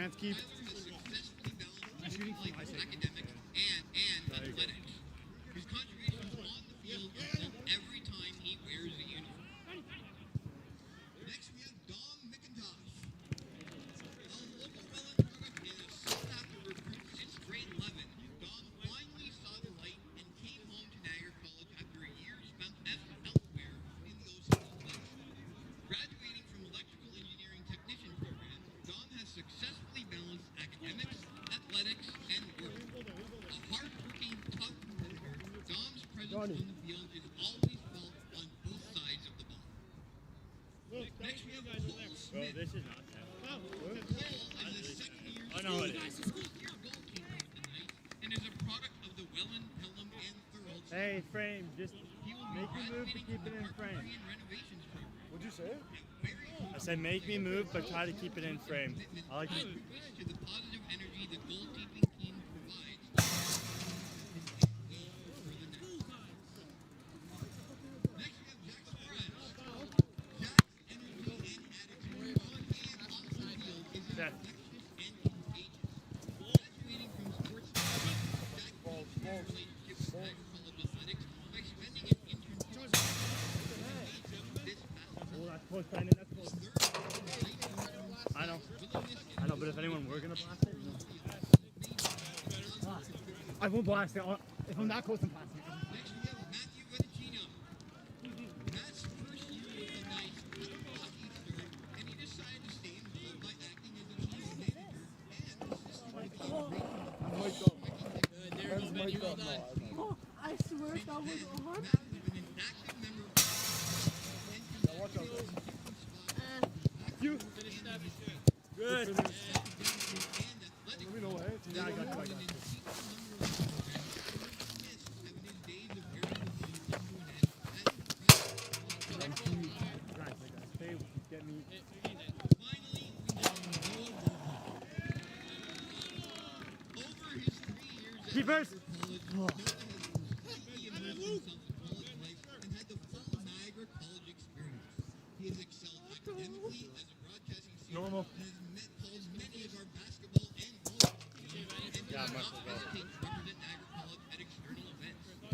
hands keep. I'm shooting from my side. Academics and athletics. His contributions on the field are felt every time he wears a uniform. Next we have Dom McIntosh. A local Welland product and a sought-after recruit since grade 11, Dom finally saw the light and came home to Niagara College after a year spent elsewhere in the OCAA. Graduating from electrical engineering technician program, Dom has successfully balanced academics, athletics, and work. A hard-working, tough competitor, Dom's presence on the field is always felt on both sides of the ball. Next we have Cole Smith. This is not that. Cole is a second-year school-year goalkeeper of the Knights and is a product of the Welland, Pelham, and Thorold. Hey, frame, just He will make me move to keep it in frame. renovations program. What'd you say? I said make me move, but try to keep it in frame. I like it. Contributes to the positive energy the goalkeeping team provides. Next we have Jack Suarez. Jack's energy and attitude on and off the field is infectious and contagious. Graduating from sports science, Jack deepened his relationship with Niagara College athletics by spending an internship this past Oh, that's close, Brandon. That's close. I know, but if anyone were gonna blast it, no. I won't blast it. If I'm that close, I'm blasting it. Next we have Matthew Vedicino. Matt's first year with the Knights was a hockey start, and he decided to stay involved by acting as a team manager and assistant coach. Mike up. That's Mike up. Oh, I swear that was on. Matt has been an active member of the Now watch out, guys. You. Good. and athletic Let me know, hey. Yeah, I got you. I got you. Guys, stay. Get me. Keepers. He has excelled academically as a broadcasting student Normal. and has met calls many of our basketball and volleyball teams and does Yeah, not Mark will go. hesitate to represent Niagara College at external events. As a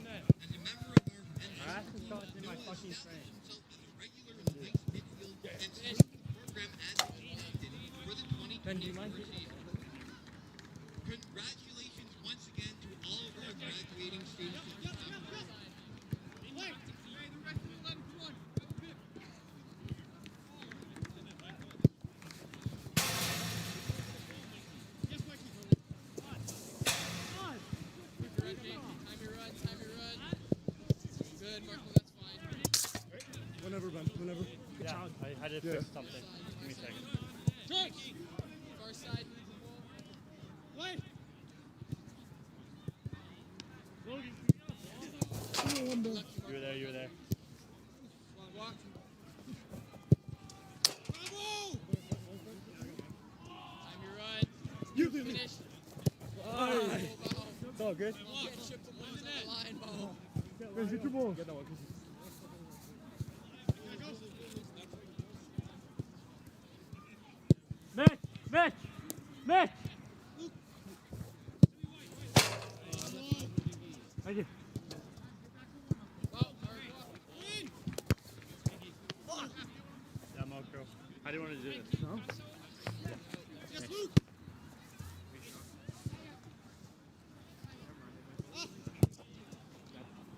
member of our Ask the shot in my fucking established frame. himself as a regular in the Knights midfield and sports program at Washington for the Ben, do you mind? 2024 season. Congratulations once again to all of our graduating students. Whenever, Ben. Whenever. Yeah, I had to fix something. Give me a second. Far side. You were there. You were there. Walk. Time your run. You did it. Finish. It's all good. Get shipped to one to the line, Mo. Guys, get your ball. Mitch! Mitch! Mitch! Thank you. Yeah, Mokro. How do you want to do this? No?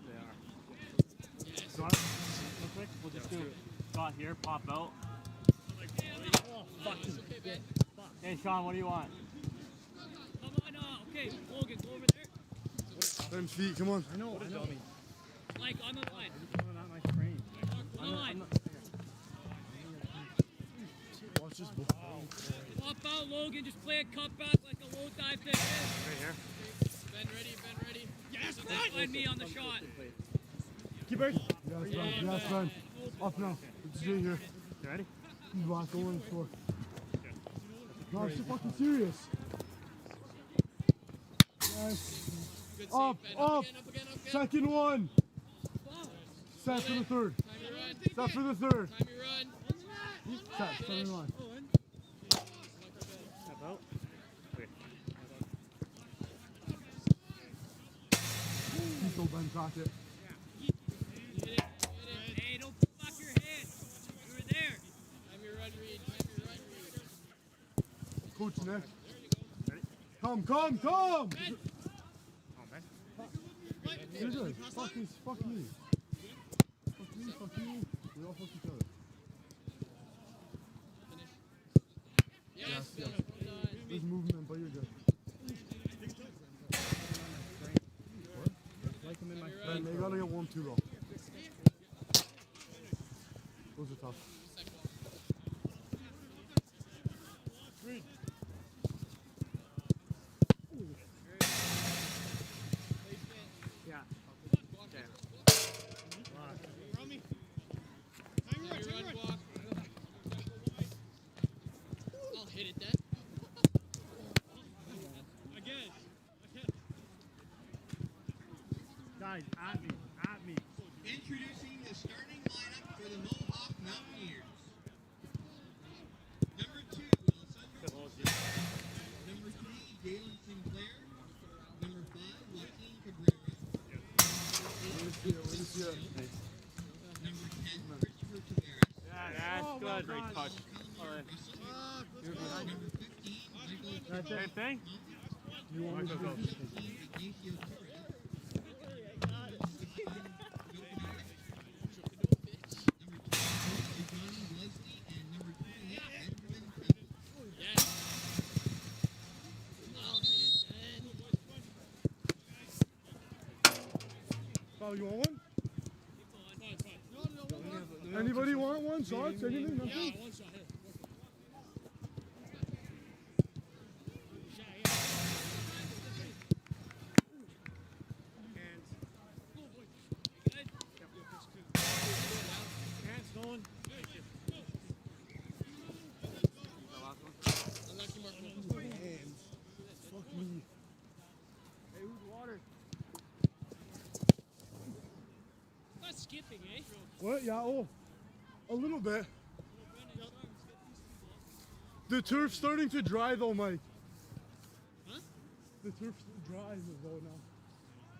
They are. Real quick, we'll just do shot here, pop out. Hey, Sean, what do you want? Come on, okay, Logan, go over there. Ben's feet, come on. I know. Like, on the line. Not my frame. On the line. Watch this ball. Pop out, Logan. Just play a cut back like a low dive thing. Right here. Ben ready. Yes, find me on the shot. Keepers. Yes, Ben. Yes, Ben. Up now. Let's stay here. You ready? He's locked. Go in the score. No, I'm so fucking serious. Yes. Good Up, save, Ben. up. Again. Second one. Set for the third. Time your run. Set for the third. Time your run. Set. Second line. Step out. and cock it. Hey, don't fuck your head. You were there. Time your run, Reed. Time your run, Reed. Coach Nick. Ready? Come! Oh, man. You're good. Fuck me. Fuck me. Fuck you. We all fuck each other. Yes, Yes, yes. well done. There's movement, but you're good. Like him in my Man, they gotta get warm too, though. Those are tough. Yeah. Time your run, walk. I'll hit it then. Guys, at me. Introducing the starting lineup for the Mohawk Mountaineers. Number 2, Alessandro. Number 3, Jalen Sinclair. Number 5, Joaquin Cabrera. Let me see it. Number 10, Christopher Tavares. That's good. Great touch. Number 15, Michael Same thing? You want me to go? 17, Ignacio Torres. Oh, you want one? Anybody want one? Shots? Anything? Nothing? Unlucky mark. Fuck me. Not skipping, eh? What? Yeah, oh. A little bit. The turf's starting to dry though, Mike. Huh? The turf's dry though now.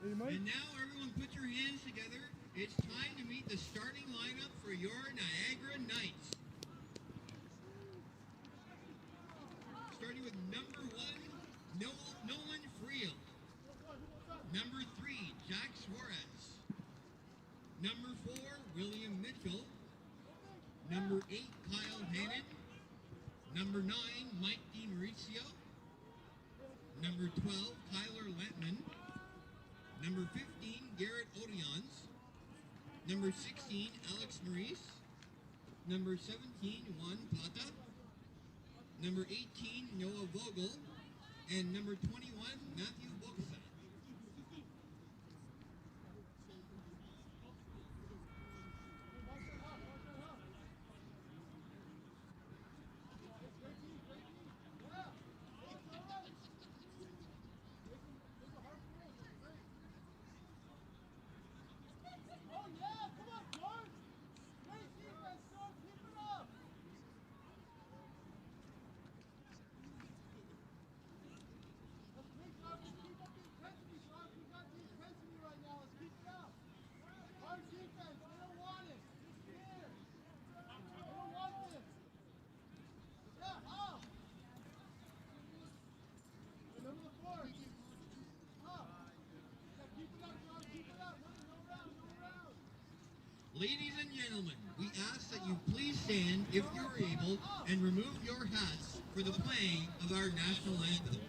Hey, Mike? And now everyone put your hands together. It's time to meet the starting lineup for your Niagara Knights. Starting with number 1, Nolan Friel. Number 3, Jack Suarez. Number 4, William Mitchell. Number 8, Kyle Hannon. Number 9, Mike DiMauricio. Number 12, Tyler Lattman. Number 15, Garrett Odions. Number 16, Alex Maurice. Number 17, Juan Plata. Number 18, Noah Vogel. And number 21, Matthew Boxa. Ladies and gentlemen, we ask that you please stand, if you're able, and remove your hats for the playing of our national anthem.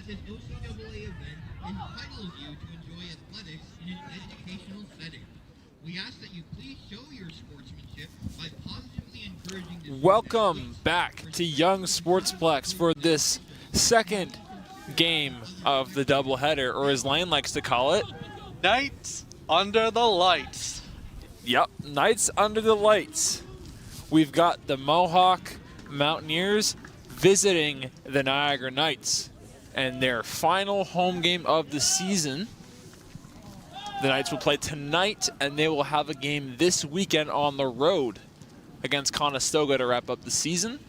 this OCAA event entitles you to enjoy athletics in an educational setting. We ask that you please show your sportsmanship by positively encouraging the Welcome back to Young Sportsplex for this second game of the doubleheader, or as Lane likes to call it, Nights under the lights. yep, Nights Under the Lights. We've got the Mohawk Mountaineers visiting the Niagara Knights and their final home game of the season. The Knights will play tonight, and they will have a game this weekend on the road against Conestoga to wrap up the season.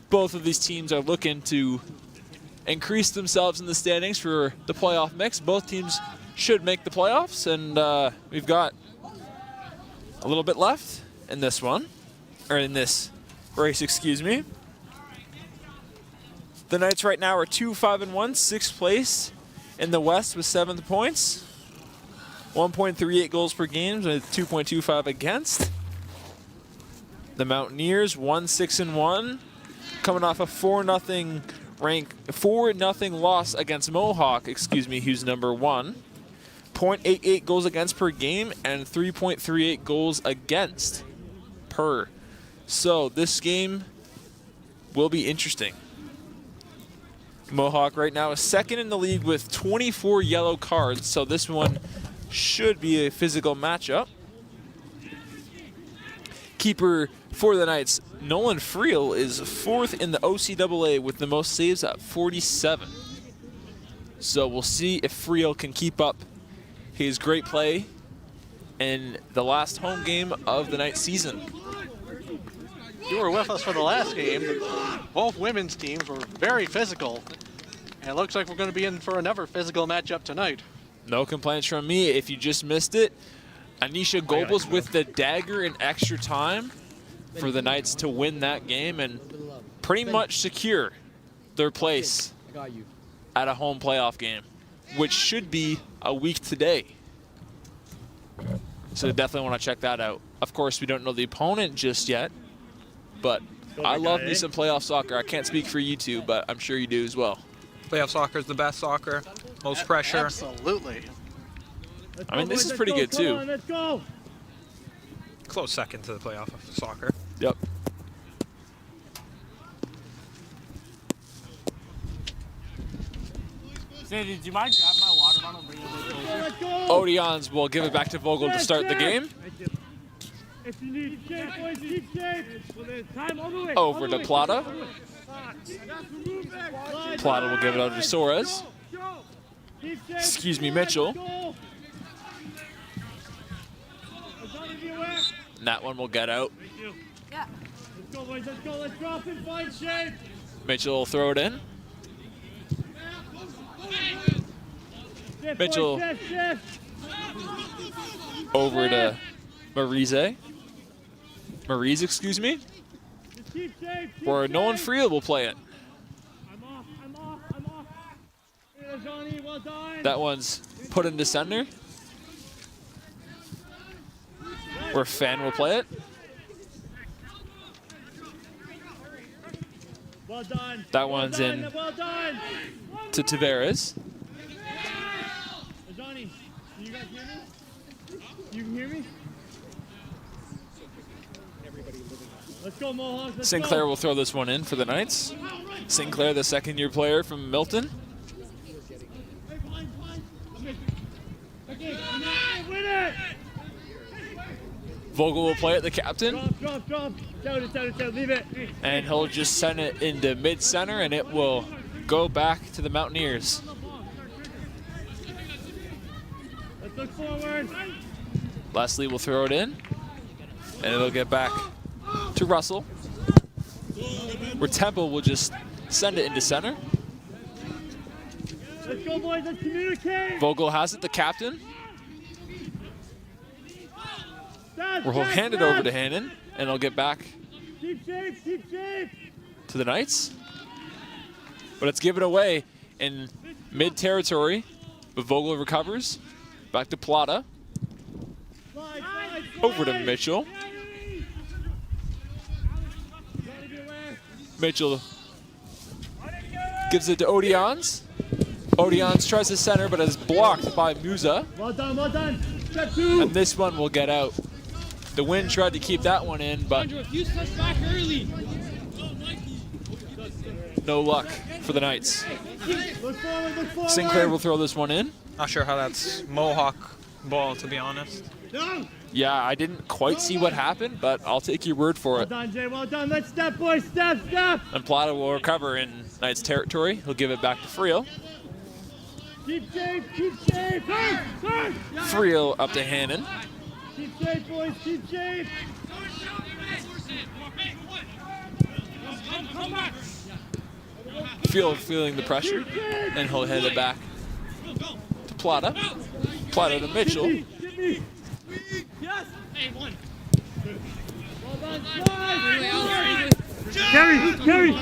Both of these teams are looking to increase themselves in the standings for the playoff mix. Both teams should make the playoffs, and we've got a little bit left in this one, or in this race, excuse me. The Knights right now are 2-5-1, 6th place in the West with 7 points. 1.38 goals per game with 2.25 against. The Mountaineers 1-6-1, coming off a 4-0 loss against Mohawk, who's number 1. 0.88 goals against per game and 3.38 goals against per. So this game will be interesting. Mohawk right now is second in the league with 24 yellow cards, so this one should be a physical matchup. Keeper for the Knights, Nolan Friel, is 4th in the OCAA with the most saves at 47. So we'll see if Friel can keep up his great play in the last home game of the Knights season. You were with us for the last game. Both women's teams were very physical. And it looks like we're going to be in for another physical matchup tonight. No complaints from me. If you just missed it, Anisha Goebbels with the dagger in extra time for the Knights to win that game and pretty much secure their place at a home playoff game, which should be a week today. So definitely want to check that out. Of course, we don't know the opponent just yet, but I love me some playoff soccer. I can't speak for you two, but I'm sure you do as well. Playoff soccer is the best soccer, most pressure. Absolutely. I mean, this is pretty good too. Let's go. Close second to the playoff of soccer. Yep. Sandy, do you mind grabbing my water bottle and bring it a bit closer? Let's go. Odeons will give it back to Vogel to start the game. If you need shape, boys, keep shape. Time all the way. Over to Plata. Plata will give it over to Soares. Excuse me, Mitchell. And that one will get out. Yeah. Let's go, boys. Let's go. Let's drop and find shape. Mitchell will throw it in. Mitchell over to Marise, excuse me. Or Nolan Friel will play it. I'm off. Johnny, well done. That one's put into center. Where Fan will play it. Well done. That one's in Well done. to Tavares. Johnny, you guys hear me? You can hear me? Let's go, Mohawk. Let's Sinclair go. will throw this one in for the Knights. Sinclair, the second-year player from Milton. Win it. Vogel will play it, the captain. Drop. Down it. Leave it. And he'll just send it into mid-center, and it will go back to the Mountaineers. Let's look forward. Leslie will throw it in, and it'll get back to Russell, where Temple will just send it into center. Let's go, boys. Let's communicate. Vogel has it, the captain. Where he'll hand it over to Hannon, and it'll get back Keep shape. to the Knights. But it's given away in mid-territory, but Vogel recovers. Back to Plata. Over to Mitchell. Mitchell gives it to Odeons. Odeons tries to center, but is blocked by Musa. Well done, well done. Step 2. And this one will get out. The wind tried to keep that one in, but Andrew, if you touch back early. no luck for the Knights. Look forward, look forward. Sinclair will throw this one in. Not sure how that's Mohawk ball, to be honest. Down. Yeah, I didn't quite see what happened, but I'll take your word for Well it. done, Jay, well done. Let's step, boys, step, step. And Plata will recover in Knights territory. He'll give it back to Friel. Keep shape, keep shape. Turn, turn. Friel up to Hannon. Keep shape, boys, keep shape. Friel feeling the pressure, and he'll hand it back to Plata. Plata to Mitchell. Hit me. Yes. Hey, one. Well done, slide. Carry, carry.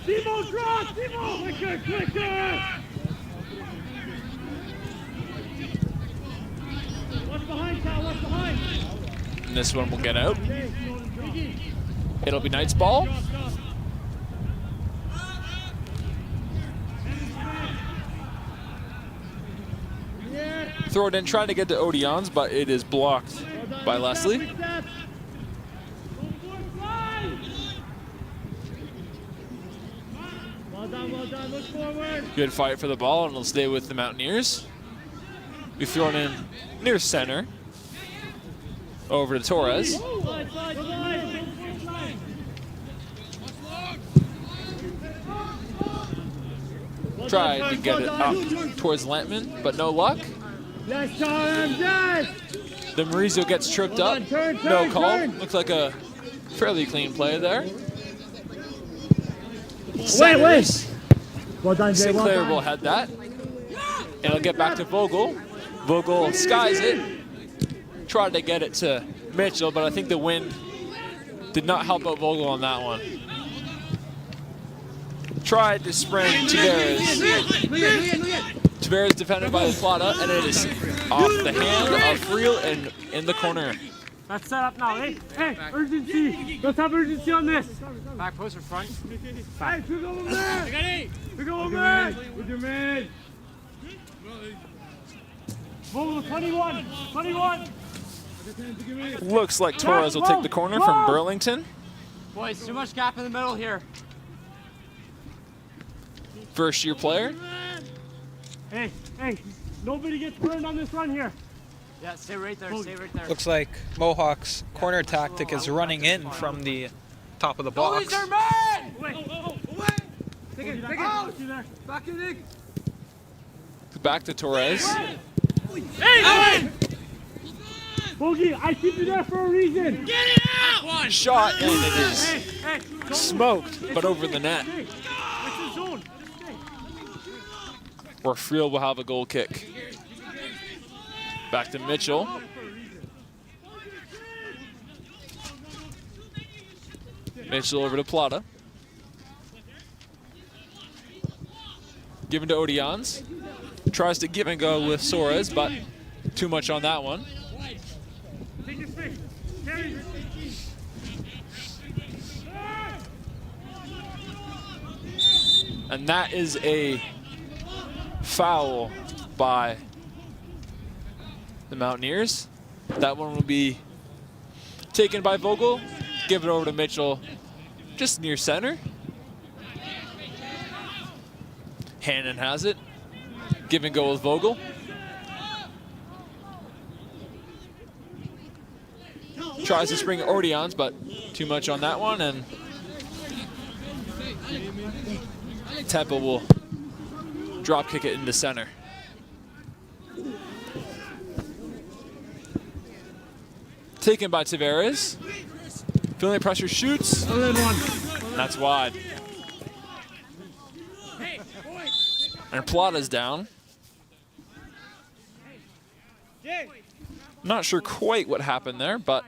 Timo, drop, Timo. Quicker, quicker. What's behind, Kyle? What's behind? And this one will get out. It'll be Knights ball. Throw it in, trying to get to Odeons, but it is blocked by Leslie. Well done, look forward. Good fight for the ball, and it'll stay with the Mountaineers. We've thrown in near center. Over to Torres. Slide, slide, slide. Tried to get it up towards Lampman, but no luck. Last time, Jazz. The Mauricio gets tripped up. No call. Looks like a fairly clean play there. Wait. Well done, Jay. Well Sinclair done. will head that. It'll get back to Vogel. Vogel skies it. Tried to get it to Mitchell, but I think the wind did not help out Vogel on that one. Tried to sprint Tavares. Tavares defended by the Plata, and it is off the hand of Friel and in the corner. Let's set up now, eh? Hey, urgency. Let's have urgency on this. Back post or front? Hey, pick over man. Pick over man. With your man. Vogel, 21. 21. Looks like Torres will take the corner from Burlington. Boys, too much gap in the middle here. First year player. Hey, nobody gets burned on this run here. Yeah, stay right there, stay right there. Looks like Mohawk's corner tactic is running in from the top of the box. Who's their man? Take it. Back in it. Back to Torres. Hey! Bogey, I keep you there for a reason. Get it out! Shot, and it is smoked, but over the net. That's the zone. Where Friel will have a goal kick. Back to Mitchell. Mitchell over to Plata. Given to Odeons. Tries to give and go with Suarez, but too much on that one. Take your space. Carry. And that is a foul by the Mountaineers. That one will be taken by Vogel. Give it over to Mitchell, just near center. Hannon has it. Give and go with Vogel. Tries to spring Odeons, but too much on that one, and Temple will drop kick it into center. Taken by Tavares. Feeling the pressure, shoots. That's wide. And Plata's down. Not sure quite what happened there, but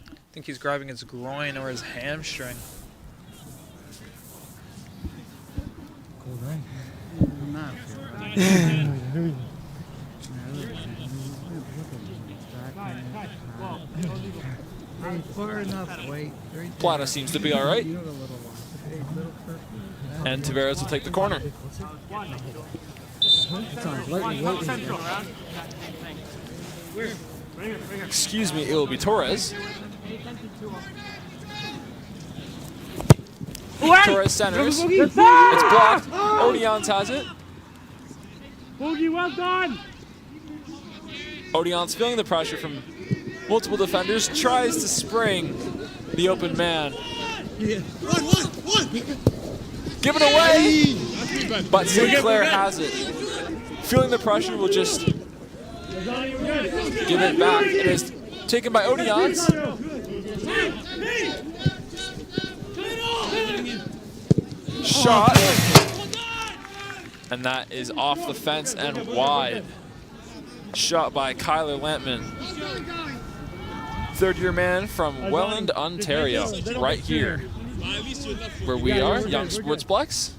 I think he's grabbing his groin or his hamstring. Plata seems to be all right. And Tavares will take the corner. Excuse me, it will be Torres. Torres centers. It's blocked. Odeons has it. Boogie, well done. Odeons feeling the pressure from multiple defenders, tries to spring the open man. Give it away, but Sinclair has it. Feeling the pressure, will just give it back. It is taken by Odeons. Shot. And that is off the fence and wide. Shot by Kyler Lampman. Third-year man from Welland, Ontario, right here where we are, Young Sportsplex.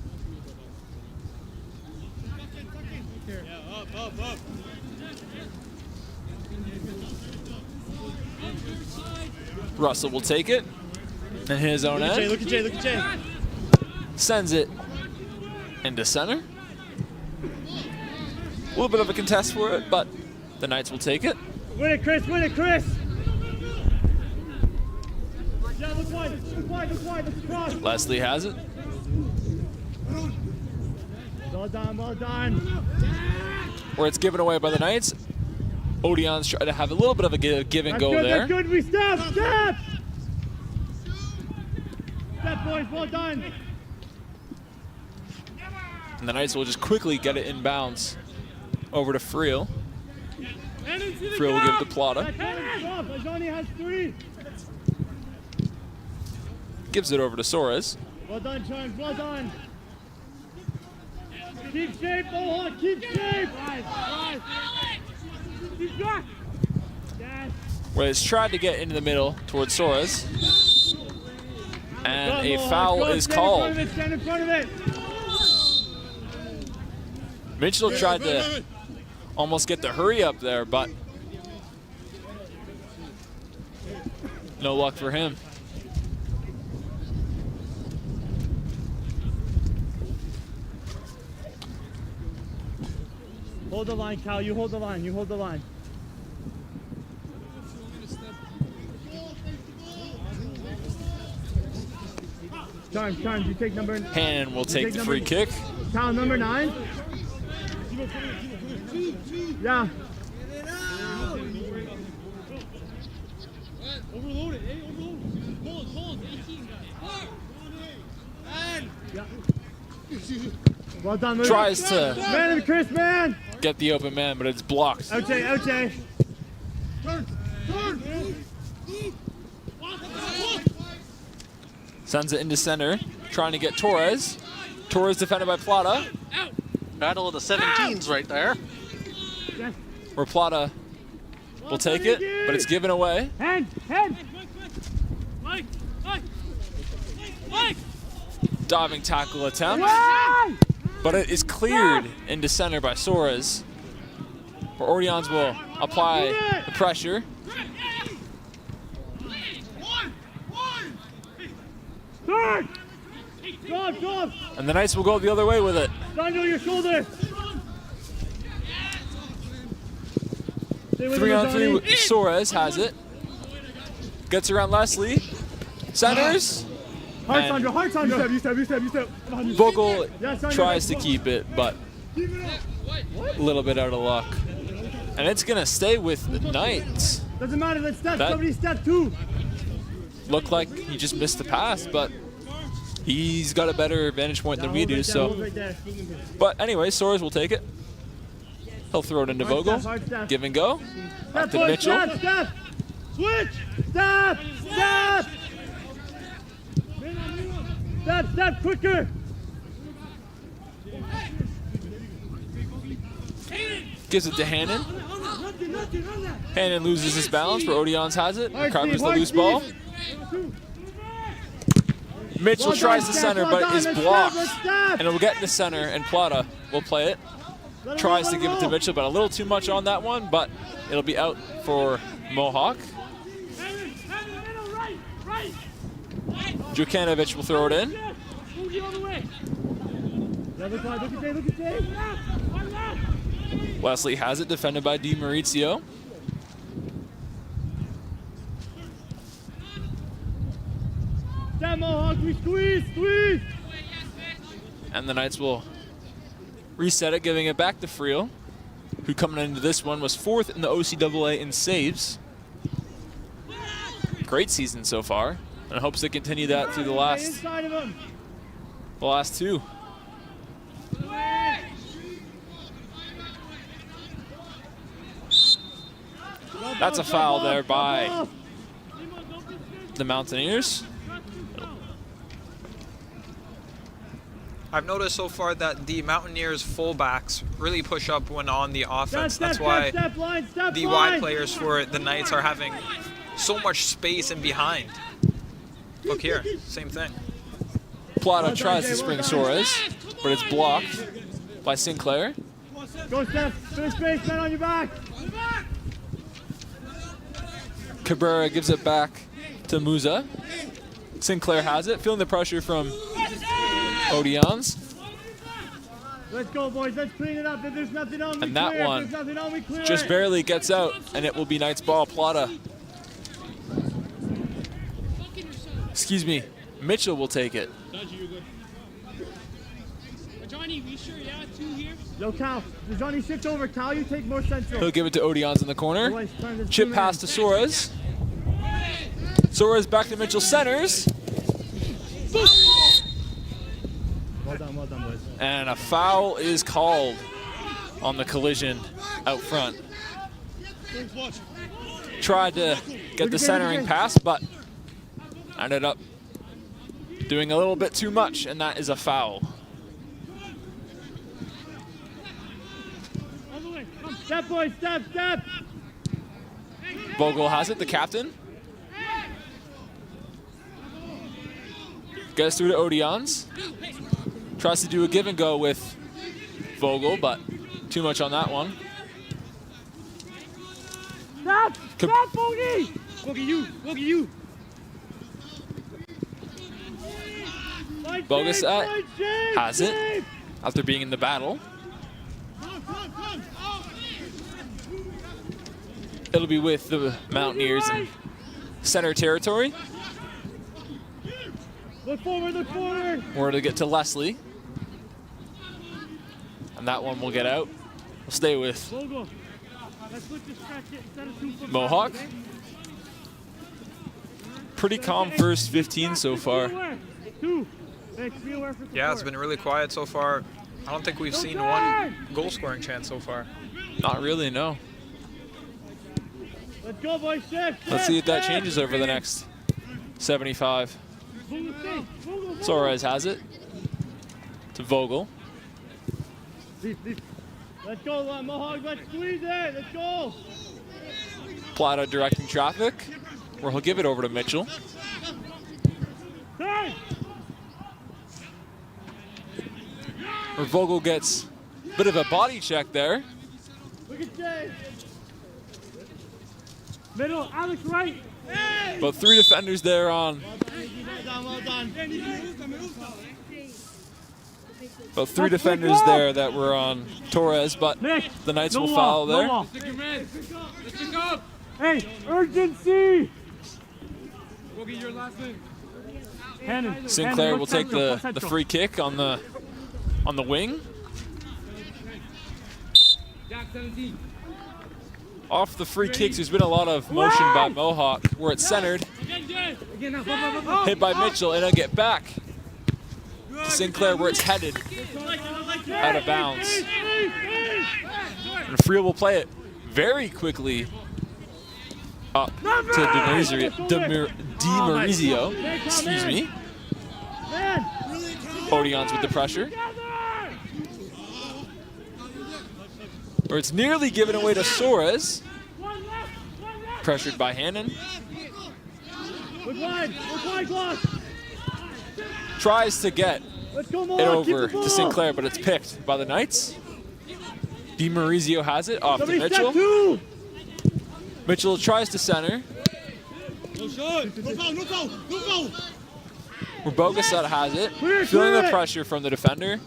Russell will take it in his own end. Look at Jay, look at Jay. Sends it into center. A little bit of a contest for it, but the Knights will take it. Win it, Chris, win it, Chris. Yeah, look wide, look wide, look wide, look across. Leslie has it. Well done, well done. Where it's given away by the Knights. Odeons try to have a little bit of a give and go there. That's good, we step, step! Step, boys, well done. And the Knights will just quickly get it inbounds over to Friel. Friel will give it to Plata. Johnny has 3. Gives it over to Soares. Well done, Charms, well done. Keep shape, Mohawk, keep shape. Keep back. Yes. Where it's tried to get into the middle towards Soares. And a foul is called. Stand in front of it. Mitchell tried to almost get the hurry up there, but no luck for him. Hold the line, Cal. You hold the line. You hold the line. Charms, you take number. Hannon will take the free kick. Cal, number 9. Yeah. Overload it, hey, overload it. Hold, 18 guys. Yeah. Well done, Tries to man and Chris, man. get the open man, but it's blocked. Outside, outside. Sends it into center, trying to get Torres. Torres defended by Plata. Battle of the 17s right there. Where Plata will take it, but it's given away. Hand. Mike! Diving tackle attempt, Why? but it is cleared into center by Soares. Where Odeons will apply the pressure. Third. Go. And the Knights will go the other way with it. Stand on your shoulder. 3-on-3, Soares has it. Gets around Leslie. Centers. Heart, Sandra. You step. Vogel Yeah, Sandra, tries to go. keep it, but a little bit out of luck. And it's going to stay with the Knights. Doesn't matter, let's step. That- Somebody step 2. Looked like he just missed the pass, but he's got a better vantage point than we do. So, Right there. but anyway, Soares will take it. He'll throw it into Vogel. Hard step. Give and go. Back to boys, Mitchell. Step. Switch. Step. Step, quicker. Gives it to Hannon. Hannon loses his balance, where Odeons has it. Recovers the loose ball. Mitchell tries the center, but it is blocked. And it will get into center, and Plata will play it. Tries to give it to Mitchell, but a little too much on that one, but it'll be out for Mohawk. Djukanovic will throw it in. Look at Jay, look at Jay. Wesley has it, defended by DiMaurizio. Stand Mohawk, we squeeze. And the Knights will reset it, giving it back to Friel, who coming into this one was 4th in the OCAA in saves. Great season so far, and hopes to continue that through the last two. That's a foul there by the Mountaineers. I've noticed so far that the Mountaineers fullbacks really push up when on the offense. That's why the wide players for the Knights are having so much space in behind. Look here, same thing. Plata tries to spring Suarez, but it's blocked by Sinclair. Go Steph, finish space, man on your back. Cabrera gives it back to Musa. Sinclair has it, feeling the pressure from Odions. Let's go, boys. Let's clean it up. If there's nothing on, And that one just barely gets out, and it will be Knights ball. Plata. Excuse me. Mitchell will take it. Johnny, we sure? Yeah, 2 here. Yo, Cal. Johnny, shift over. Cal, you take more central. He'll give it to Odions in the corner. Chip pass to Suarez. Suarez back to Mitchell, centers. Well done, boys. And a foul is called on the collision out front. Tried to get the centering pass, but ended up doing a little bit too much, and that is a foul. Step, boys, step. Vogel has it, the captain. Gets through to Odions. Tries to do a give and go with Vogel, but too much on that one. Stop, Bogey! Bogey, you. Bogus has it after being in the battle. It'll be with the Mountaineers in center territory. Look forward. We're to get to Leslie. And that one will get out. We'll stay with Mohawk. Pretty calm first 15 so far. Yeah, it's been really quiet so far. I don't think we've seen one goal scoring chance so far. Not really, no. Let's go, boys. Let's see if that changes over the next 75. Suarez has it to Vogel. Let's go, Mohawk. Let's squeeze it. Let's go. Plata directing traffic, where he'll give it over to Mitchell. Hey. Where Vogel gets a bit of a body check there. Look at Jay. Middle, Alex right. Hey. But 3 defenders there on. Well done. About 3 defenders there that were on Torres, but the Knights will foul there. Hey, urgency! We'll get your last name. Sinclair will take the free kick on the wing. Off the free kicks, there's been a lot of motion by Mohawk where it's centered. Hit by Mitchell, and it'll get back to Sinclair where it's headed out of bounds. And Friel will play it very quickly up to DiMaurizio. Excuse me. Odions with the pressure. Where it's nearly given away to Suarez. Pressured by Hannon. Tries to get it over to Sinclair, but it's picked by the Knights. DiMaurizio has it off to Mitchell. Mitchell tries to center. Where Bogasat has it, feeling the pressure from the defender.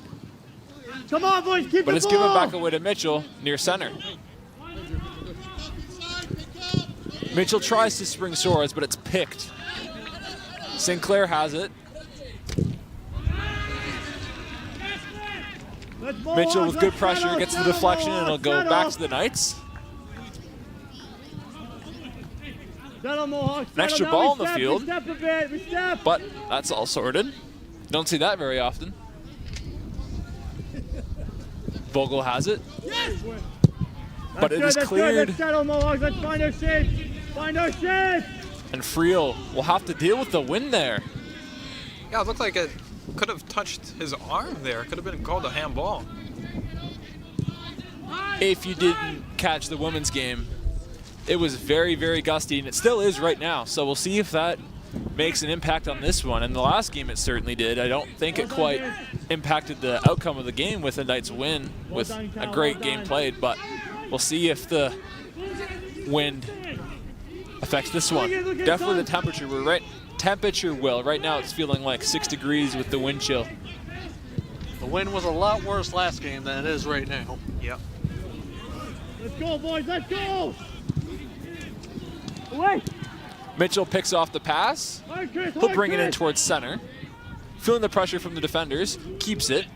Come on, boys, keep But the it's ball. given back away to Mitchell near center. Mitchell tries to spring Suarez, but it's picked. Sinclair has it. Mitchell with good pressure gets the deflection, and it'll go back to the Knights. An extra ball on the field, but that's all sorted. Don't see that very often. Vogel has it, but it is cleared. Let's settle, Mohawk. Let's find our shape. Find our shape. And Friel will have to deal with the wind there. Yeah, it looked like it could have touched his arm there. Could have been called a handball. If you didn't catch the women's game, it was very, very gusty, and it still is right now. So we'll see if that makes an impact on this one. In the last game, it certainly did. I don't think it quite impacted the outcome of the game with the Knights' win with a great game played, but we'll see if the wind affects this one. Definitely the temperature. Right now it's feeling like 6 degrees with the wind chill. The wind was a lot worse last game than it is right now. Yep. Let's go, boys. Let's go. Away. Mitchell picks off the pass. He'll bring it in towards center. Feeling the pressure from the defenders, keeps it,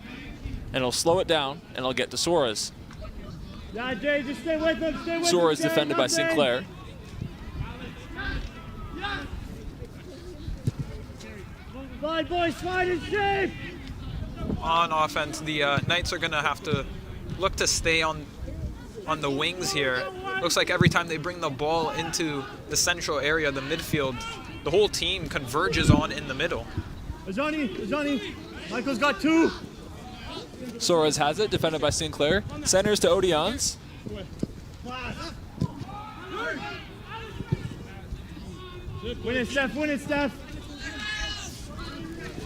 and he'll slow it down, and he'll get to Suarez. Yeah, Jay, just stay with him. Stay with Suarez him. defended by Sinclair. Slide, boys, slide in shape. On offense, the Knights are going to have to look to stay on the wings here. Looks like every time they bring the ball into the central area, the midfield, the whole team converges on in the middle. Ajani, Michael's got 2. Suarez has it, defended by Sinclair. Centers to Odions. Win it, Steph. Win it, Steph.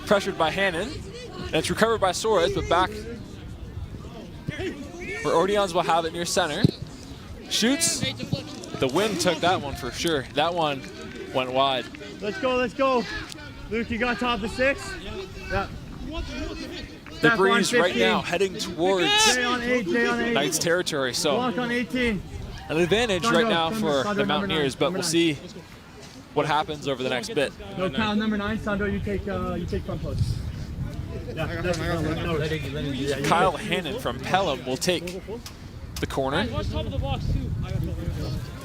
Pressured by Hannon. And it's recovered by Suarez, but back where Odions will have it near center. Shoots. The wind took that one for sure. That one went wide. Let's go, let's go. Luke, you got top of 6? Yeah. The breeze right now heading towards Jay on 8, Jay on 8. Knights territory. So Walk on 18. an advantage right now for Sandro, the Mountaineers, but we'll see what happens over the next bit. No, Kyle, number 9, Sandro, you take front post. Yeah, that's Kyle Hannon from Pelham will take the corner.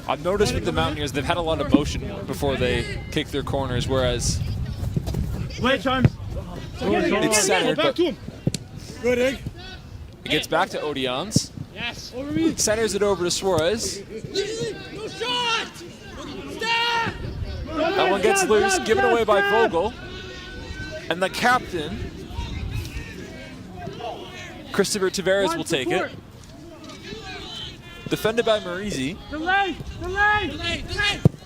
I've noticed with the Mountaineers, they've had a lot of motion before they kick their corners, whereas Wait, Charms. it's centered, but it Good, Egg. gets back to Odions. Yes. Centers it over to Suarez. No shot! Stop! That one gets loose, given away by Vogel. And the captain, Christopher Tavares, will take it. Defended by Marizzi. Delay!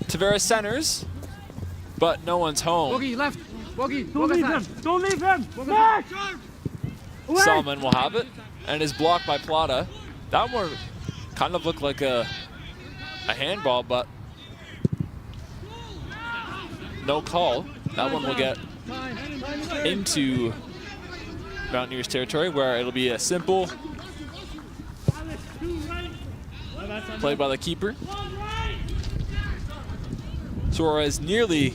Tavares centers, but no one's home. Boogie, left. Boogie, Don't leave him! Don't leave him! Back! Away! Salmon will have it, and is blocked by Plata. That one kind of looked like a handball, but no call. That one will get into Mountaineers territory, where it'll be a simple play by the keeper. Suarez nearly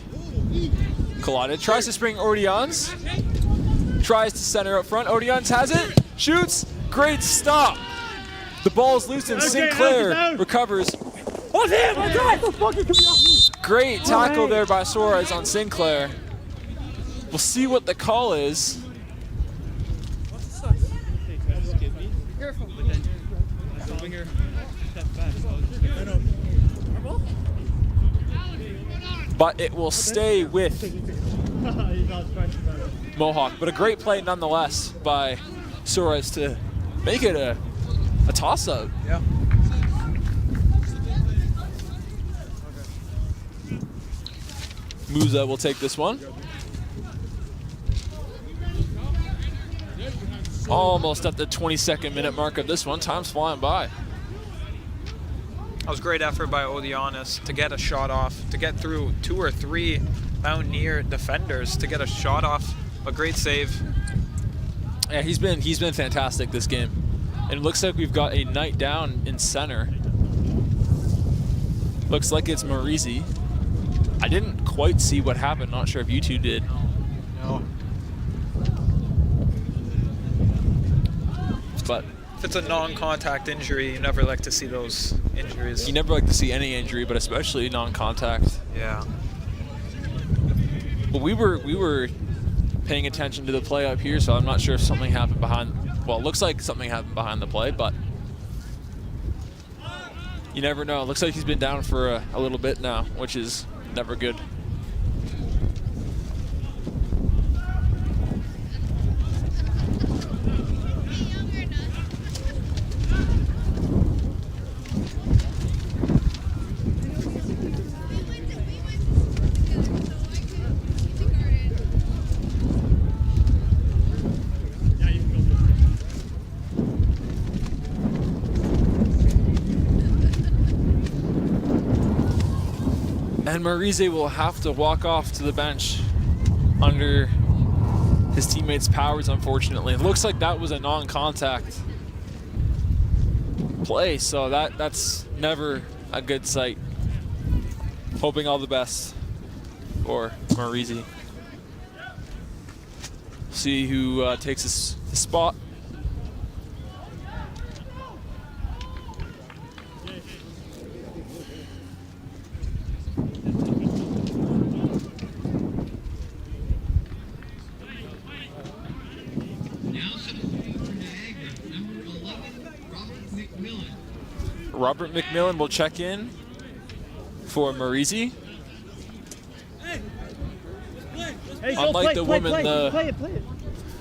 collided. Tries to spring Odions. Tries to center up front. Odions has it. Shoots. Great stop. The ball is loose and Sinclair recovers. Great tackle there by Suarez on Sinclair. We'll see what the call is. But it will stay with Mohawk. But a great play nonetheless by Suarez to make it a toss-up. Yeah. Musa will take this one. Almost at the 22nd minute mark of this one. Time's flying by. That was a great effort by Odianis to get a shot off, to get through 2 or 3 Mountaineer defenders to get a shot off. A great save. Yeah, he's been fantastic this game. And it looks like we've got a Knight down in center. Looks like it's Maurizi. I didn't quite see what happened. Not sure if you two did. No. But If it's a non-contact injury, you never like to see those injuries. you never like to see any injury, but especially non-contact. Yeah. But we were paying attention to the play up here, so I'm not sure if something happened behind. Well, it looks like something happened behind the play, but you never know. It looks like he's been down for a little bit now, which is never good. And Maurizi will have to walk off to the bench under his teammates' powers, unfortunately. It looks like that was a non-contact play, so that's never a good sight. Hoping all the best for Maurizi. See who takes his spot. Robert McMillan will check in for Maurizi. Unlike the women,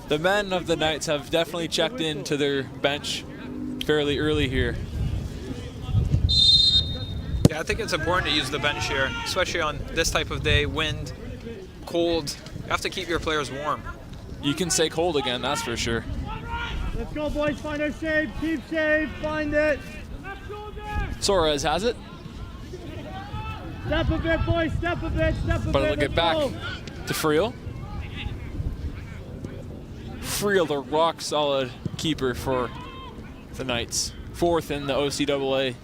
the men of the Knights have definitely checked in to their bench fairly early here. Yeah, I think it's important to use the bench here, especially on this type of day, wind, cold. You have to keep your players warm. You can say cold again, that's for sure. Let's go, boys. Find our shape. Keep shape. Find it. Suarez has it. Step a bit, boys. Step a bit. Step a bit. But it'll get back Go. to Friel. Friel, the rock solid keeper for the Knights. Fourth in the OCAA.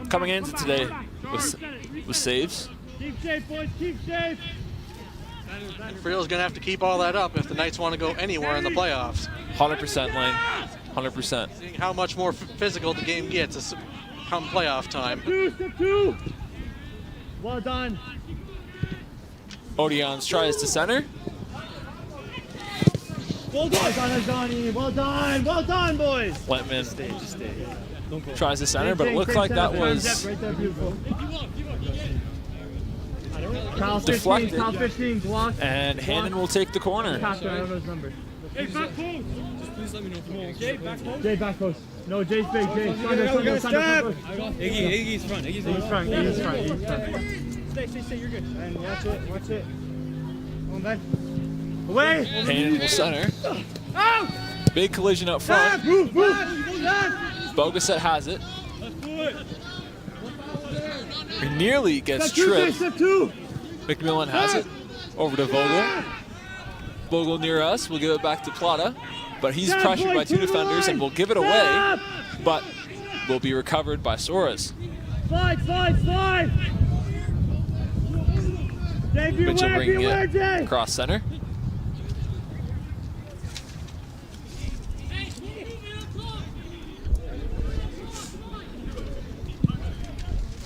Coming into today with saves. Keep shape, boys. Keep shape. Friel's going to have to keep all that up if the Knights want to go anywhere in the playoffs. 100%, Lane. 100%. Seeing how much more physical the game gets come playoff time. Step two. Well done. Odions tries to center. Well done, Johnny. Well done. Well done, boys. Letman Just stay. Don't go. tries to center, but it looked like that was Right there, beautiful. Kyle deflected. 15, Kyle 15, block. And Hannon will take the corner. Captain, I don't know his number. Hey, back post. Just please let me know if you Jay, back post. Jay, back post. No, Jay's big. Jay, Iggy's front. Iggy's front. Stay, you're good. And watch it. Come back. Away! Hannon will center. Out! Big collision up front. Move! Bogaset has it. He nearly gets tripped. Step two! McMillan has it. Over to Vogel. Vogel near us. We'll give it back to Plata. But he's pressured by two defenders and will give it away. But will be recovered by Soares. Slide! Mitchell bringing it across center.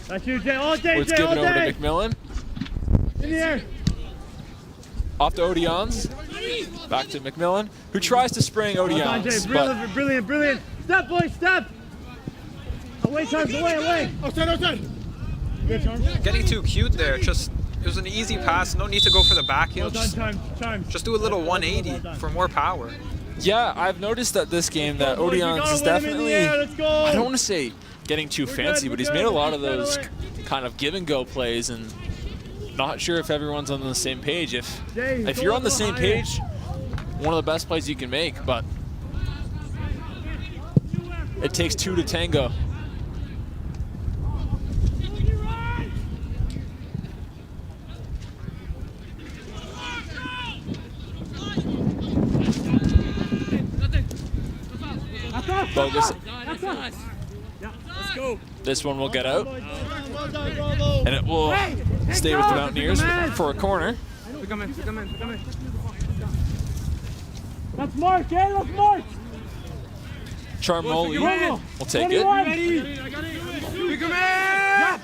That's you, Jay. All day, Let's Jay, give all it over day. to McMillan. In the air. Off to Odions. Back to McMillan, who tries to spring Well done, Odions. Jay. Brilliant. Step, boys, step. Away, Charles, away. Outside. Good, Charles. Getting too cute there. Just it was an easy pass. No need to go for the back heel. Well done, Charms. Just do a little 180 for more power. Yeah, I've noticed that this game that Boys, we Odions gotta is win him in the definitely, air. Let's go. I don't want to say getting too fancy, but he's made a lot of those Away. kind of give and go plays, and not sure if everyone's on the same page. If Jay, if go you're a on the little same higher. page, one of the best plays you can make, but it takes two to tango. Bogus. That's us. Let's go. This one will get out. And it will stay with the Mountaineers for a corner. Come in. Let's march, eh? Let's march. Charmoli will take it.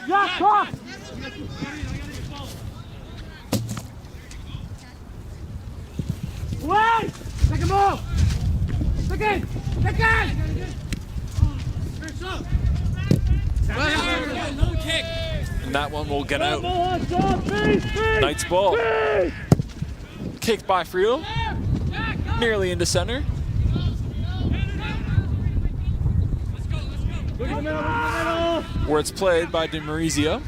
Yeah, cross. Wait! Take him off! Take it! No kick. And that one will get out. Knights ball. Kicked by Friel. Nearly into center. Where it's played by DiMaurizio.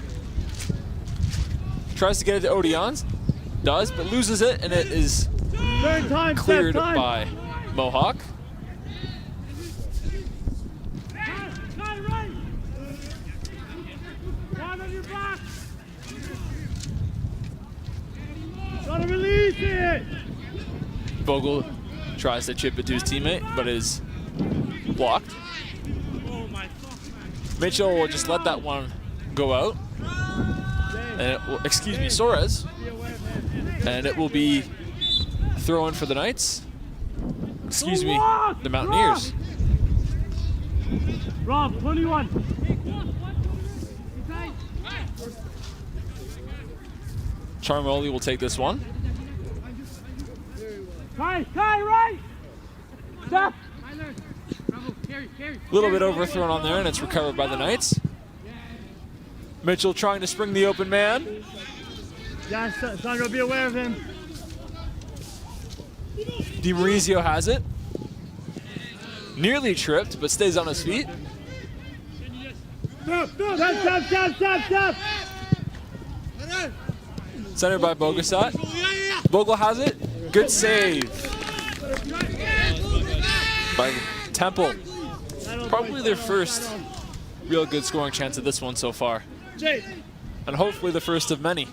Tries to get it to Odeons. Does, but loses it, and it is cleared by Mohawk. Gotta release it! Vogel tries to chip it to his teammate, but is blocked. Mitchell will just let that one go out. And it will, excuse me, Soares. And it will be throw-in for the Knights. Excuse me, the Mountaineers. Rob, 21. Charmoli will take this one. Kai, right! Step! A little bit overthrown on there, and it's recovered by the Knights. Mitchell trying to spring the open man. Yeah, Sandro, be aware of him. DiMaurizio has it. Nearly tripped, but stays on his feet. Stop! Centered by Bogusat. Bogle has it. Good save by Temple. Probably their first real good scoring chance at this one so far. And hopefully the first of many.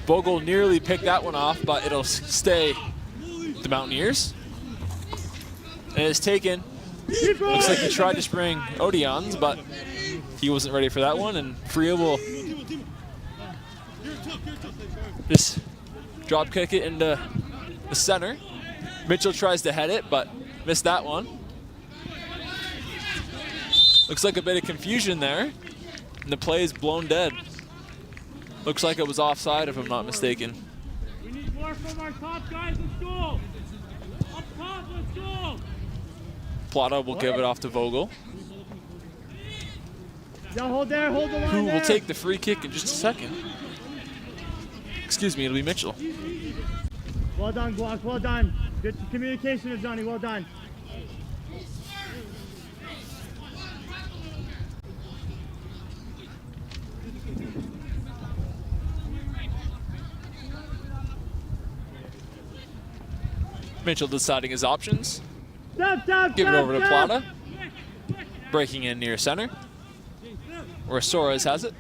Bogle nearly picked that one off, but it'll stay the Mountaineers. And it's taken. Looks like he tried to spring Odeons, but he wasn't ready for that one, and Friel will just drop kick it into the center. Mitchell tries to head it, but missed that one. Looks like a bit of confusion there, and the play is blown dead. Looks like it was offside, if I'm not mistaken. We need more from our top guys. Let's go! Up top, let's go! Plata will give it off to Vogel, Yeah, hold the line who there. will take the free kick in just a second. Excuse me, it'll be Mitchell. Well done, Guac, well done. Good communication, Johnny, well done. Mitchell deciding his options. Stop, Give it over to Plata. Breaking in near center, where Soares has it.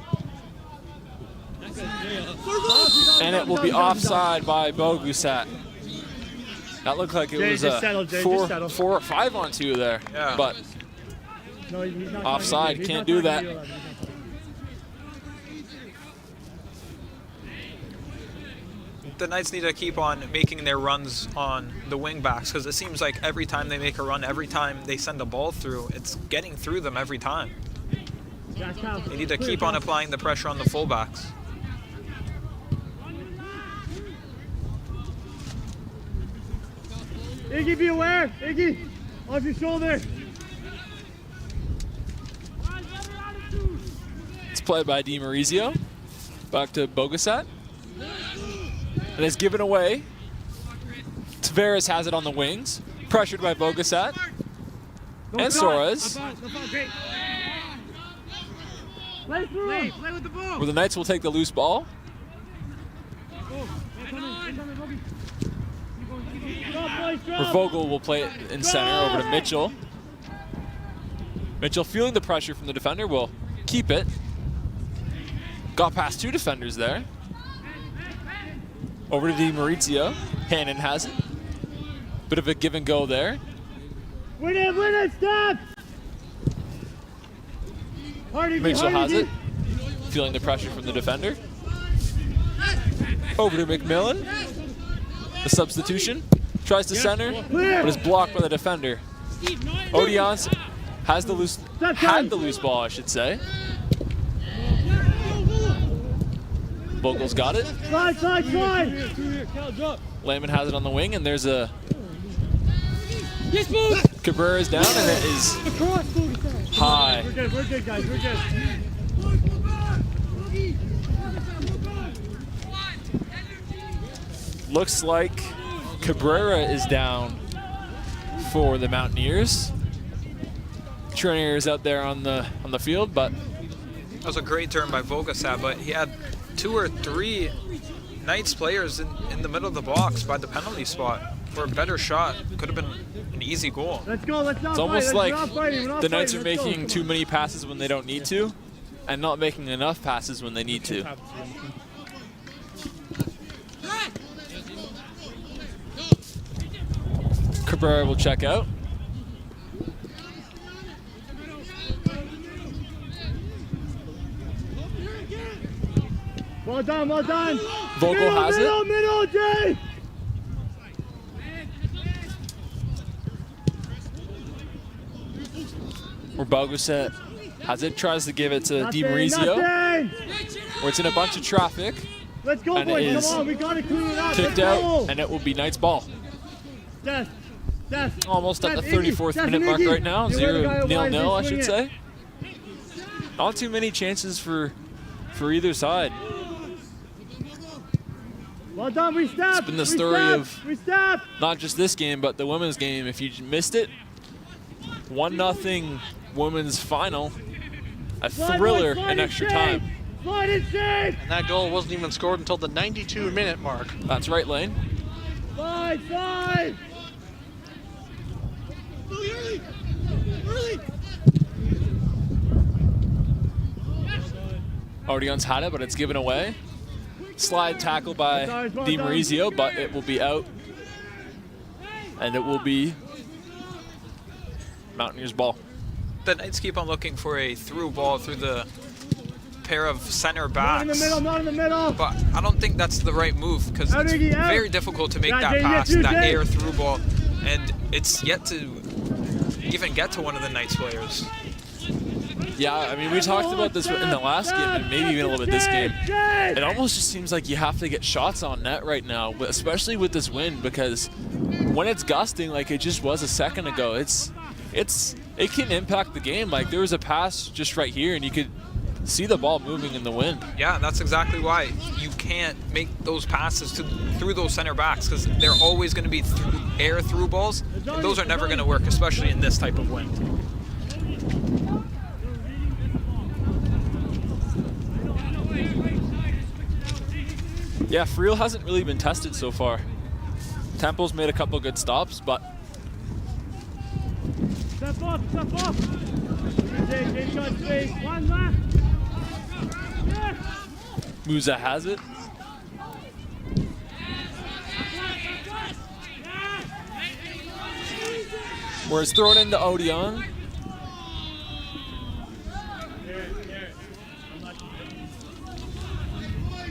And it will be offside by Bogusat. That looked like it was a 4 or 5 on 2 there. Yeah. But No, he's not offside, he's can't not do talking that. to you, The Knights need to keep on making their runs on the wing backs, because it seems like every time they make a run, every time they send a ball through, it's getting through them every time. They need to keep on applying the pressure on the fullbacks. Iggy, be aware. Iggy, off your shoulder. it's played by DiMaurizio. Back to Bogusat. And it's given away. Tavares has it on the wings. Pressured by Bogusat. And Soares. Play through. Play with the ball. Where the Knights will take the loose ball. Where Vogel will play it in center over to Mitchell. Mitchell, feeling the pressure from the defender, will keep it. Got past 2 defenders there. Over to DiMaurizio. Hannon has it. Bit of a give and go there. Win it, stop! Mitchell has it. Feeling the pressure from the defender. Over to McMillan. The substitution. Tries to center, but is blocked by the defender. Odeon's had the loose ball, I should say. Vogel's got it. Slide! Lehman has it on the wing, and there's a... Cabrera's down, and it is high. We're good, guys, we're good. Looks like Cabrera is down for the Mountaineers. Trenier is out there on the field, but That was a great turn by Vogasat, but he had 2 or 3 Knights players in the middle of the box by the penalty spot for a better shot. Could have been an easy goal. Let's go, let's not it's almost fight. like the Knights are making too many passes when they don't need to, and not making enough passes when they need to. Cabrera will check out. Well done, well done. Vogel has it. Middle, Jay. Where Boguset has it, tries to give it to Di Marizio, where it's in a bunch of traffic. Let's go, and boys. Come on, we gotta clean it up. Kicked out, and it will be Knights ball. Almost at the 34th minute mark right now. 0-0, I should say. Not too many chances for either side. Well done, we stopped. It's been the story of not just this game, but the women's game. If you missed it, 1-0 women's final, a thriller in extra time. And that goal wasn't even scored until the 92-minute mark. That's right, Lane. Slide! Odeon's had it, but it's given away. Slide tackle by Di Marizio, but it will be out. And it will be Mountaineers ball. The Knights keep on looking for a through ball through the pair of center backs. Not in the middle. But I don't think that's the right move because it's very difficult to make that pass, that air through ball, and it's yet to even get to one of the Knights players. Yeah, I mean, we talked about this in the last game and maybe even a little bit this game. It almost just seems like you have to get shots on net right now, especially with this wind, because when it's gusting like it just was a second ago, it can impact the game. Like there was a pass just right here and you could see the ball moving in the wind. Yeah, that's exactly why you can't make those passes through those center backs, because they're always going to be air through balls, and those are never going to work, especially in this type of wind. Yeah, Friel hasn't really been tested so far. Temple's made a couple good stops, but step up. One left. Musa has it. Where it's thrown into Odeon.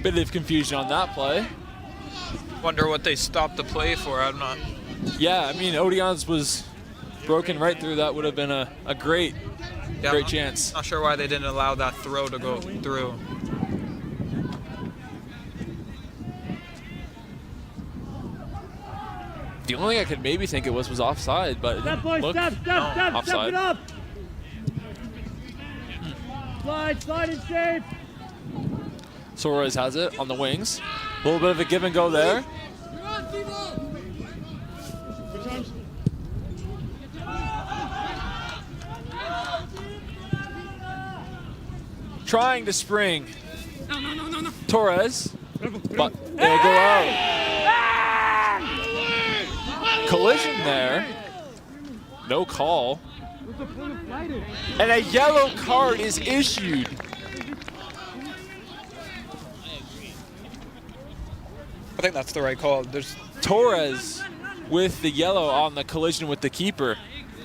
Bit of confusion on that play. Wonder what they stopped the play for. I'm not. Yeah, I mean, Odeon's was broken right through. That would have been a great chance. Not sure why they didn't allow that throw to go through. The only thing I could maybe think it was offside, but it didn't look offside. Step it up. Slide in shape. Suarez has it on the wings. A little bit of a give and go there. Trying to spring. No. Torres, but it'll go out. Collision there. No call. And a yellow card is issued. I think that's the right call. There's Torres with the yellow on the collision with the keeper.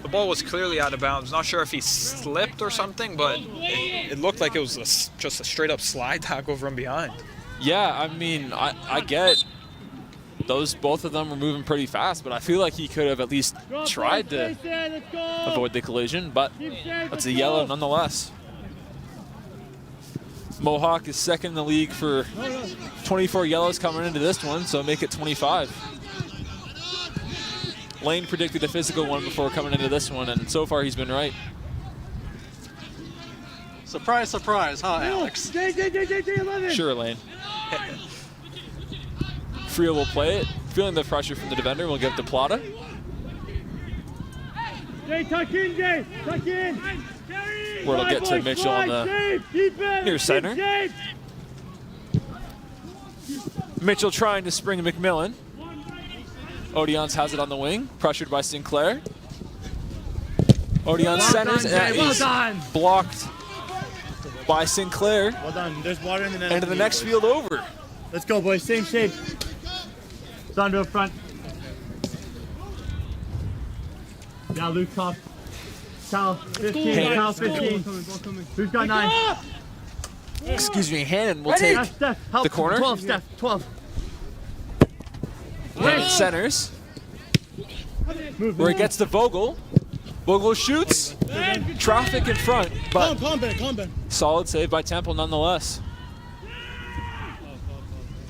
The ball was clearly out of bounds. Not sure if he slipped or something, but it looked like it was just a straight up slide tackle from behind. Yeah, I mean, I get both of them were moving pretty fast, but I feel like he could have at least tried to avoid the collision, but that's a yellow nonetheless. Mohawk is second in the league for 24 yellows coming into this one, so make it 25. Lane predicted a physical one before coming into this one, and so far he's been right. Surprise, surprise, huh, Alex? Sure, Lane. Frio will play it. Feeling the pressure from the defender, we'll give it to Plata. Jay, tuck in, Jay. Tuck in. Where it'll get to Mitchell on the near center. Mitchell trying to spring McMillan. Odions has it on the wing, pressured by Sinclair. Odions centers, and that is blocked by Sinclair. Well done. There's water in the net. Into the next field over. Let's go, boys. Same shape. Sandro up front. Now Luke top. Cal 15. Cal 15. Who's got 9? Excuse me, Hannon will take the corner. 12, Steph. 12. Hannon centers. Where he gets to Vogel. Vogel shoots. Traffic in front, but solid save by Temple nonetheless.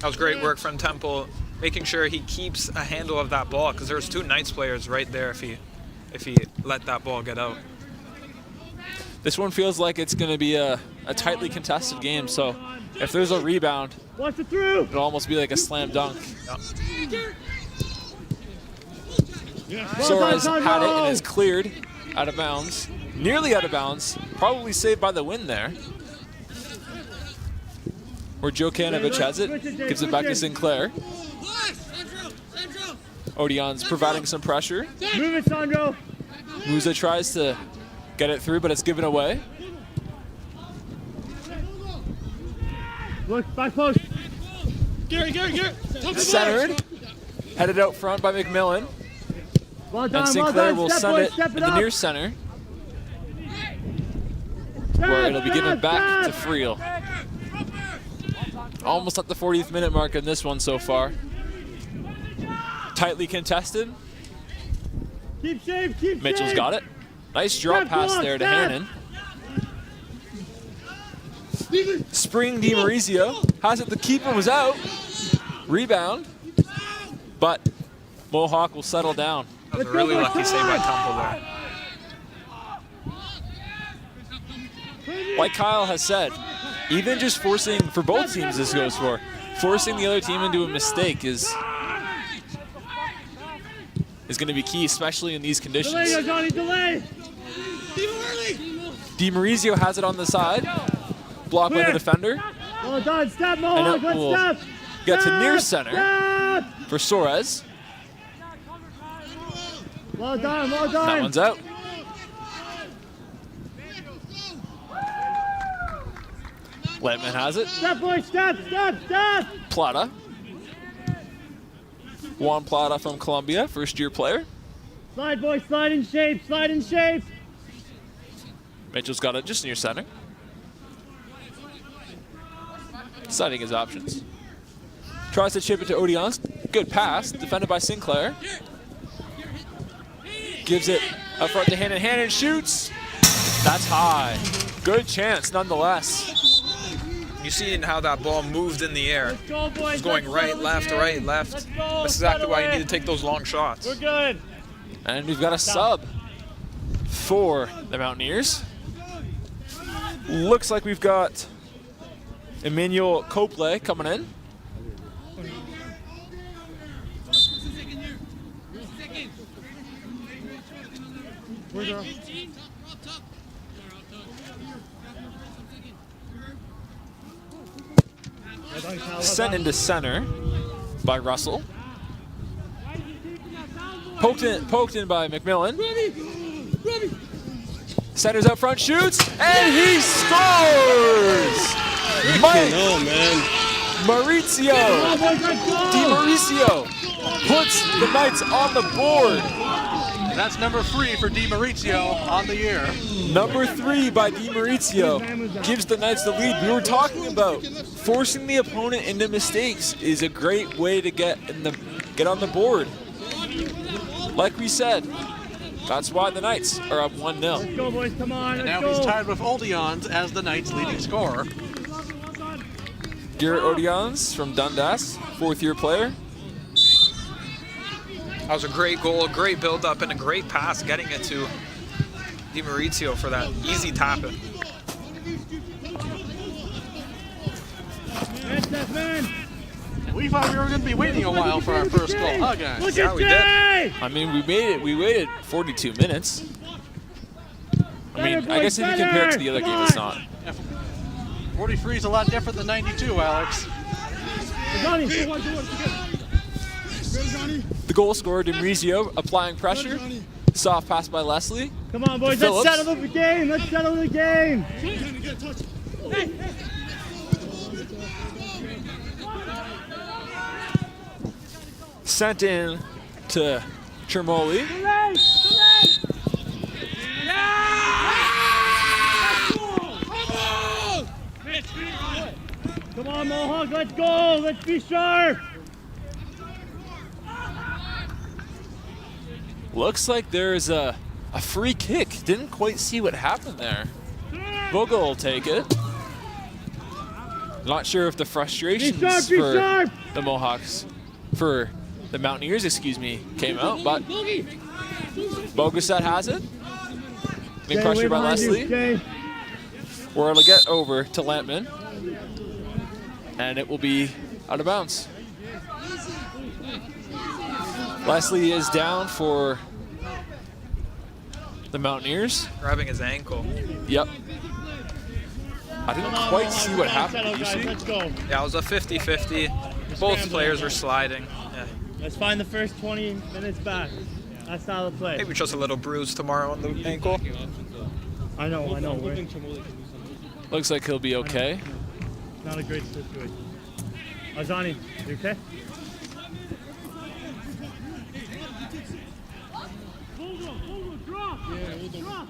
That was great work from Temple, making sure he keeps a handle of that ball, because there's 2 Knights players right there if he let that ball get out. This one feels like it's going to be a tightly contested game, so if there's a rebound, it'll almost be like a slam dunk. Soares had it and is cleared out of bounds. Nearly out of bounds, probably saved by the wind there. Where Djokanovic has it, gives it back to Sinclair. Odions providing some pressure. Move it, Sandro. Musa tries to get it through, but it's given away. Look, back post. Gary. Centered. Headed out front by McMillan. Well done, And Sinclair well will done. send it Step in the up. near center, where it'll be given back to Friel. Almost at the 40th minute mark in this one so far. Tightly contested. Keep shape. Mitchell's got it. Nice drop pass there to Hannon. Spring DiMaurizio has it. The keeper was out. Rebound. But Mohawk will settle down. That was a really lucky save by Temple there. Like Kyle has said, even just forcing, for both teams this goes for, forcing the other team into a mistake is going to be key, especially in these conditions. Delay, Johnny, delay. DiMaurizio has it on the side, blocked by the defender. Well done, step, And Mohawk, it will let's step. get to near center Step. for Soares. Well done, That one's out. Letman has it. Step, boy, step. Plata. Juan Plata from Colombia, first-year player. Slide, boy, slide in shape. Mitchell's got it just near center. Deciding his options. Tries to chip it to Odions. Good pass, defended by Sinclair. Gives it up front to Hannon. Hannon shoots. That's high. Good chance nonetheless. You see how that ball moved in the air. Let's go, boys. It's going right, left. That's exactly why you need to take those long shots. We're good. And we've got a sub for the Mountaineers. Looks like we've got Emmanuel Copley coming in. Sent into center by Russell. Poked in by McMillan. Centers up front, shoots, and he scores! Mike Maurizio DiMaurizio puts the Knights on the board. And that's number 3 for DiMaurizio on the year. Number 3 by DiMaurizio gives the Knights the lead. We were talking about forcing the opponent into mistakes is a great way to get on the board. Like we said, that's why the Knights are up 1-0. Let's go, boys. Come on. And Let's now go. he's tied with Oldians as the Knights' leading scorer. Garrett Odions from Dundas, 4th-year player. That was a great goal, a great build-up, and a great pass getting it to DiMaurizio for that easy tap-in. We thought we were going to be waiting a while for our first goal, huh, guys? Look Yeah, at we did. Jay! I mean, we made it. We waited 42 minutes. I mean, I guess if you compare it to the other game, it's not. 43 is a lot different than 92, Alex. The goal scorer, DiMaurizio, applying pressure. Soft pass by Leslie. Come on, boys. Phillips. Let's settle the game. Let's settle the game. Sent in to Chermoli. Come on, Mohawk. Let's go. Let's be sharp. Looks like there's a free kick. Didn't quite see what happened there. Vogel will take it. Not sure if the frustrations for the Mohawks, for the Mountaineers, excuse me, came out, but Boguset has it. Being pressured by Leslie. Where it'll get over to Lampman. And it will be out of bounds. Leslie is down for the Mountaineers. Grabbing his ankle. Yep. I didn't quite see what happened. Did you see? Let's go. Yeah, it was a 50-50. Both players were sliding. Yeah. Let's find the first 20 minutes back. That's style of play. Maybe just a little bruise tomorrow on the ankle. I know. Looks like he'll be okay. Not a great situation. Azani, you okay? Drop. Drop.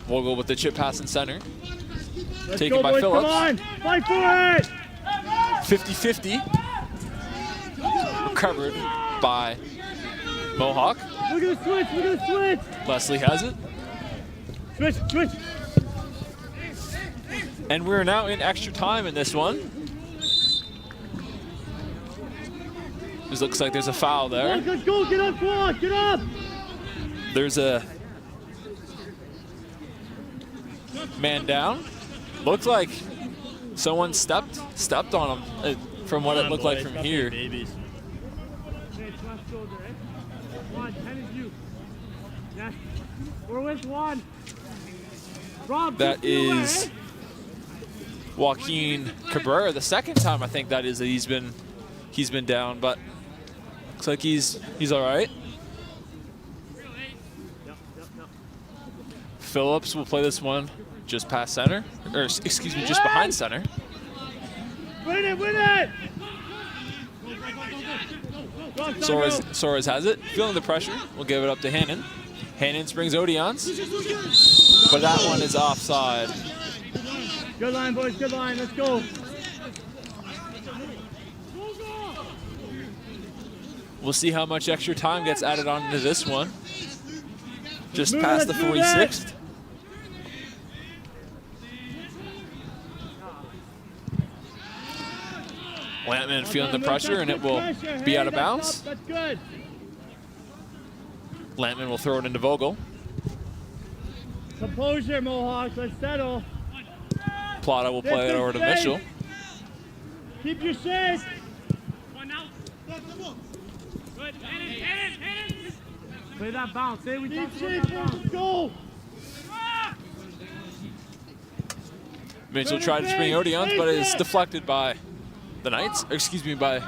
Vogel with the chip pass in center. Let's Taken go, by boys. Phillips. Come on. Fight for it. 50-50. Recovered by Mohawk. Look at the switch. Look at the switch. Leslie has it. Switch. And we're now in extra time in this one. This looks like there's a foul there. Let's go. Get up, Quad. Get up. There's a man down. Looks like someone stepped on him from what it looked like from here. Babies. One, 10 is you. Yes. We're with one. Rob, That is Joaquin Cabrera. The second time I think that is that he's been down, but looks like he's all right. Phillips will play this one just past center, or excuse me, just behind center. Win it! Soares has it, feeling the pressure. We'll give it up to Hannon. Hannon springs Odions, but that one is offside. Good line, boys, good line, let's go. We'll see how much extra time gets added on to this one. Just past the 46th. Lampman feeling the pressure, and it will be out of bounds. That's good. Lampman will throw it into Vogel. Composure, Mohawks, let's settle. Plata will play it over to Mitchell. Keep your shape. Good. Play that bounce, eh? We talked about that bounce. Go. Mitchell tried to spring Odions, but it is deflected by the Knights, or excuse me, by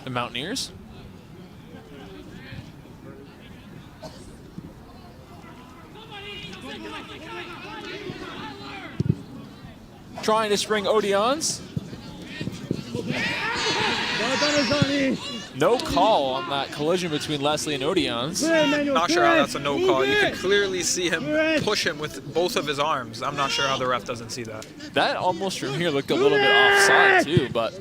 the Mountaineers. Trying to spring Odeons. No call on that collision between Leslie and Odeons. Not sure how that's a no call. You can clearly see him push him with both of his arms. I'm not sure how the ref doesn't see that. That almost from here looked a little bit offside too, but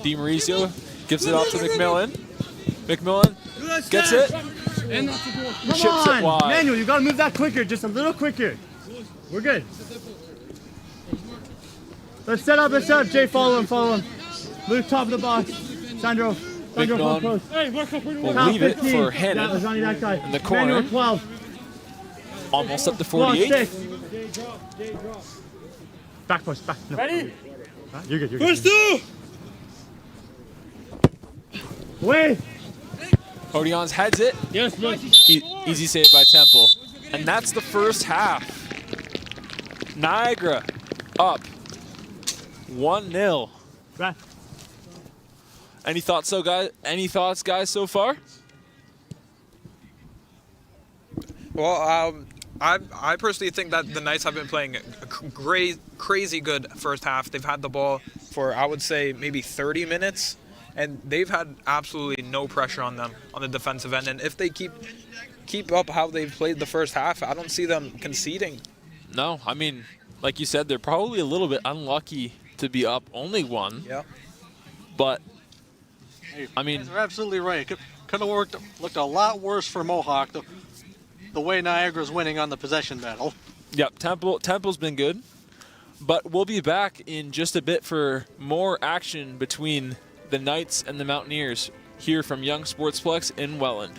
DiMaurizio gives it off to McMillan. McMillan gets it. Chips it wide. Manuel, you gotta move that quicker, just a little quicker. We're good. Let's set up, Jay, follow him. Move top of the box. Sandro, come close. We'll leave it for Hannon in the corner. Manuel, 12. Almost up to 48. Back push, back. No. Ready? You're good. First two! Wait. Odeons heads it. Yes, boys. Easy save by Temple. And that's the first half. Niagara up 1-0. Right. Any thoughts, guys, so far? Well, I personally think that the Knights have been playing a crazy good first half. They've had the ball for, I would say, maybe 30 minutes, and they've had absolutely no pressure on them on the defensive end. And if they keep up how they've played the first half, I don't see them conceding. No, I mean, like you said, they're probably a little bit unlucky to be up only one. Yeah. But, Hey, I mean, you're absolutely right. Could have looked a lot worse for Mohawk the way Niagara's winning on the possession battle. yep, Temple's been good. But we'll be back in just a bit for more action between the Knights and the Mountaineers here from Young Sportsplex in Welland.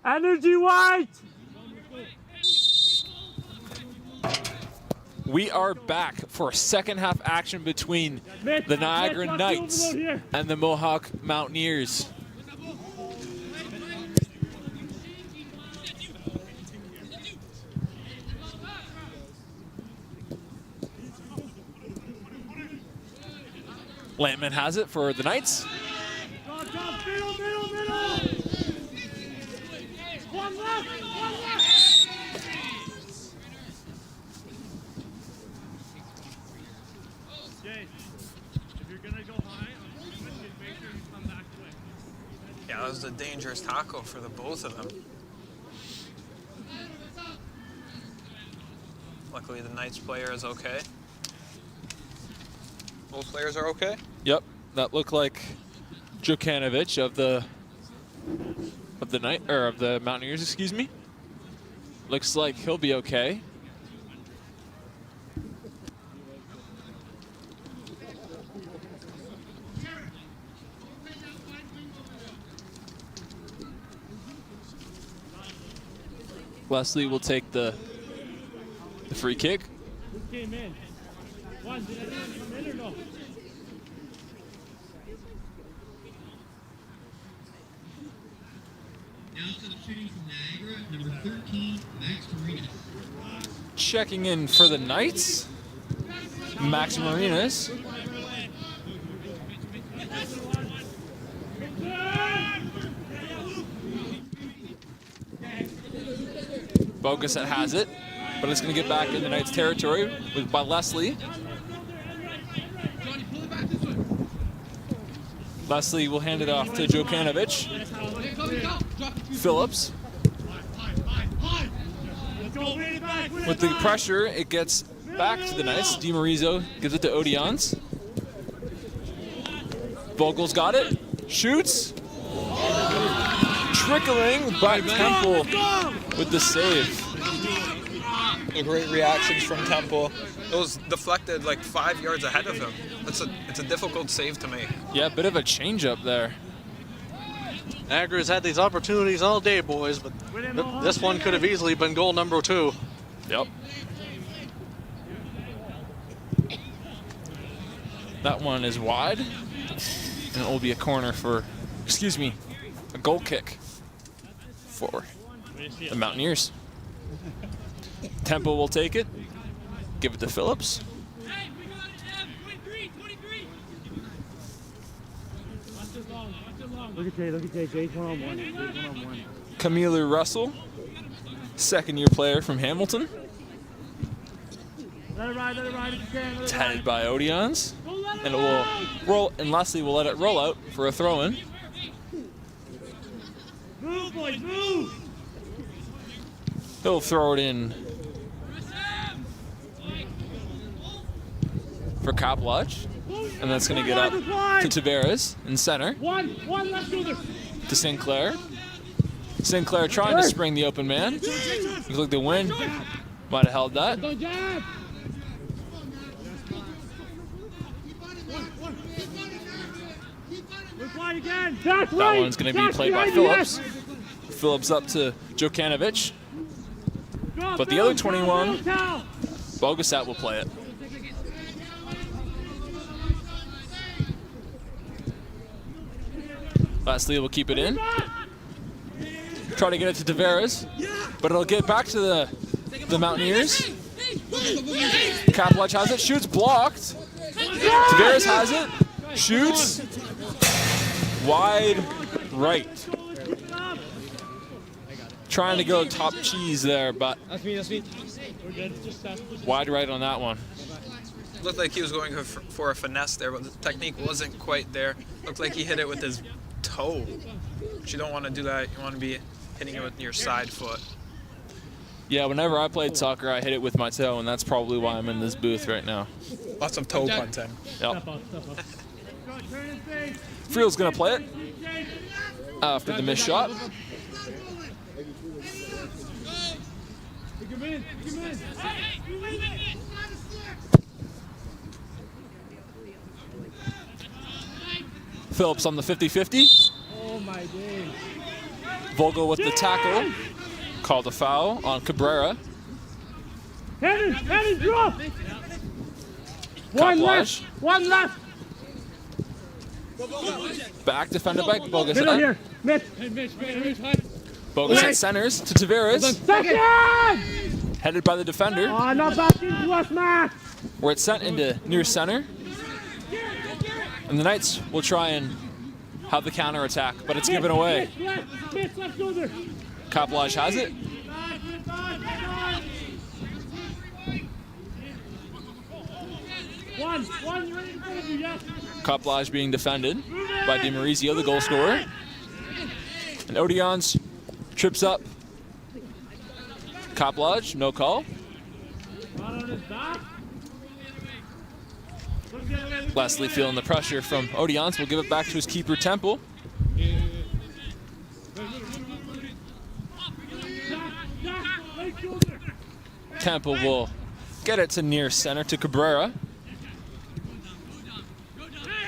Energy white! We are back for second half action between the Niagara Knights and the Mohawk Mountaineers. Lampman has it for the Knights. Middle! One left! Jay, if you're gonna go high on movement, make sure you come back quick. Yeah, that was a dangerous tackle for the both of them. Luckily, the Knights player is okay. Both players are okay. Yep, that looked like Jokanovic of the Mountaineers, excuse me. Looks like he'll be okay. Leslie will take the free kick. Who came in? One, did anyone come in or no? Now substituting from Niagara, number 13, Max Marinas. Checking in for the Knights, Max Marinas. Boguset has it, but it's going to get back in the Knights' territory by Leslie. Leslie will hand it off to Jokanovic. Phillips. With the pressure, it gets back to the Knights. DiMaurizo gives it to Odions. Vogel's got it. Shoots. Trickling by Temple with the save. The great reactions from Temple. It was deflected like 5 yards ahead of him. It's a difficult save to make. Yeah, a bit of a change up there. Niagara's had these opportunities all day, boys, but this one could have easily been goal number 2. Yep. That one is wide, and it will be a corner for, a goal kick for the Mountaineers. Tempo will take it, give it to Phillips. Look at Jay. Jay's one-on-one. Camille Russell, second-year player from Hamilton. Let it ride if you can. It's headed by Odions, and it will roll, and Leslie will let it roll out for a throw-in. Move, boys, move! He'll throw it in for Kaplach, and that's going to get up to Tavares in center. One left shoulder. To Sinclair. Sinclair trying to spring the open man. Looks like the wind might have held that. Go jab! Again. That one's going to be played by Phillips. Phillips up to Jokanovic. But the other 21, Boguset will play it. Leslie will keep it in. Try to get it to Tavares, but it'll get back to the Mountaineers. Kaplach has it, shoots, blocked. Tavares has it, shoots, wide right. Trying to go top cheese there, but wide right on that one. Looked like he was going for a finesse there, but the technique wasn't quite there. Looked like he hit it with his toe. But you don't want to do that. You want to be hitting it with your side foot. Yeah, whenever I played soccer, I hit it with my toe, and that's probably why I'm in this booth right now. Lots of toe punting. Yep. Friel's going to play it after the missed shot. Phillips on the 50-50. Oh my days. Vogel with the tackle. Called a foul on Cabrera. Henry, drop! One left. One left! Back defended by Bogus. Middle here. Mitch. Bogus at centers to Tavares. Second! Headed by the defender. Oh, not back into us, Matt! Where it's sent into near center. And the Knights will try and have the counter attack, but it's given away. Mitch, left shoulder. Kaplaj has it. One right in front of you, yes. Kaplaj being defended by DiMaurizio, the goal scorer. And Odions trips up. Kaplaj, no call. Not on his back. Leslie feeling the pressure from Odions will give it back to his keeper, Temple. Temple will get it to near center to Cabrera.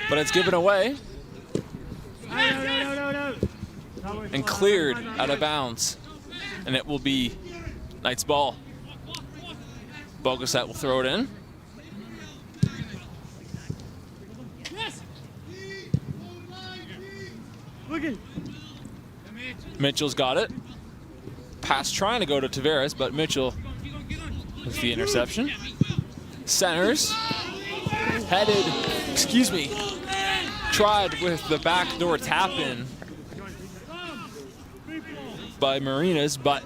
But it's given away. And cleared out of bounds. And it will be Knights ball. Boguset will throw it in. Mitchell's got it. Pass trying to go to Tavares, but Mitchell with the interception. Centers. Headed, tried with the backdoor tap in by Marinas, but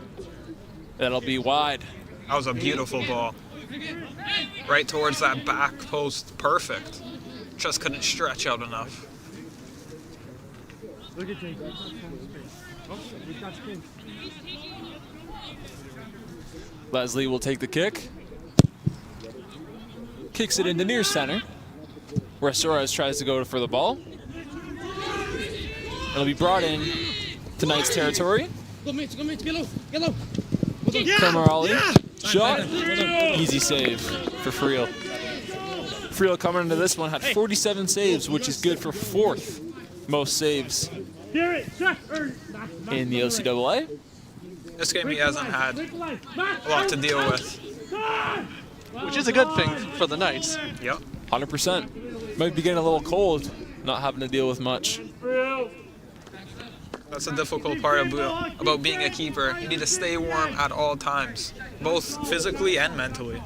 that'll be wide. That was a beautiful ball. Right towards that back post, perfect. Just couldn't stretch out enough. Look at Jake. Oh, we got spin. Leslie will take the kick. Kicks it into near center, where Suarez tries to go for the ball. It'll be brought in to Knights territory. Kramarali, shot, easy save for Friel. Friel coming into this one had 47 saves, which is good for 4th most saves in the OCAA. This game he hasn't had a lot to deal with. Which is a good thing for the Knights. Yep. 100%. Might be getting a little cold, not having to deal with much. That's the difficult part about being a keeper. You need to stay warm at all times, both physically and mentally.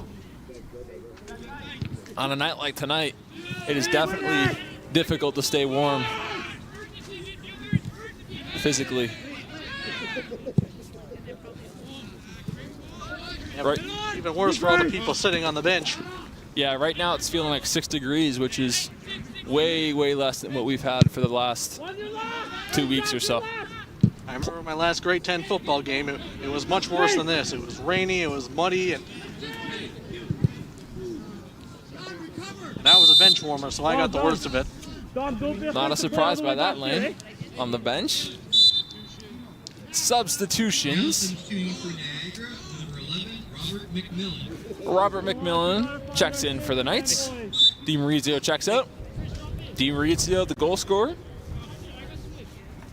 On a night like tonight, it is definitely difficult to stay warm physically. Yeah, right. Even worse for all the people sitting on the bench. Yeah, right now it's feeling like 6 degrees, which is way, way less than what we've had for the last 2 weeks or so. I remember my last grade 10 football game. It was much worse than this. It was rainy, it was muddy, and that was a bench warmer, so I got the worst of it. Not a surprise by that, Lane. On the bench. Substitutions. Robert McMillan checks in for the Knights. DiMaurizio checks out. DiMaurizio, the goal scorer.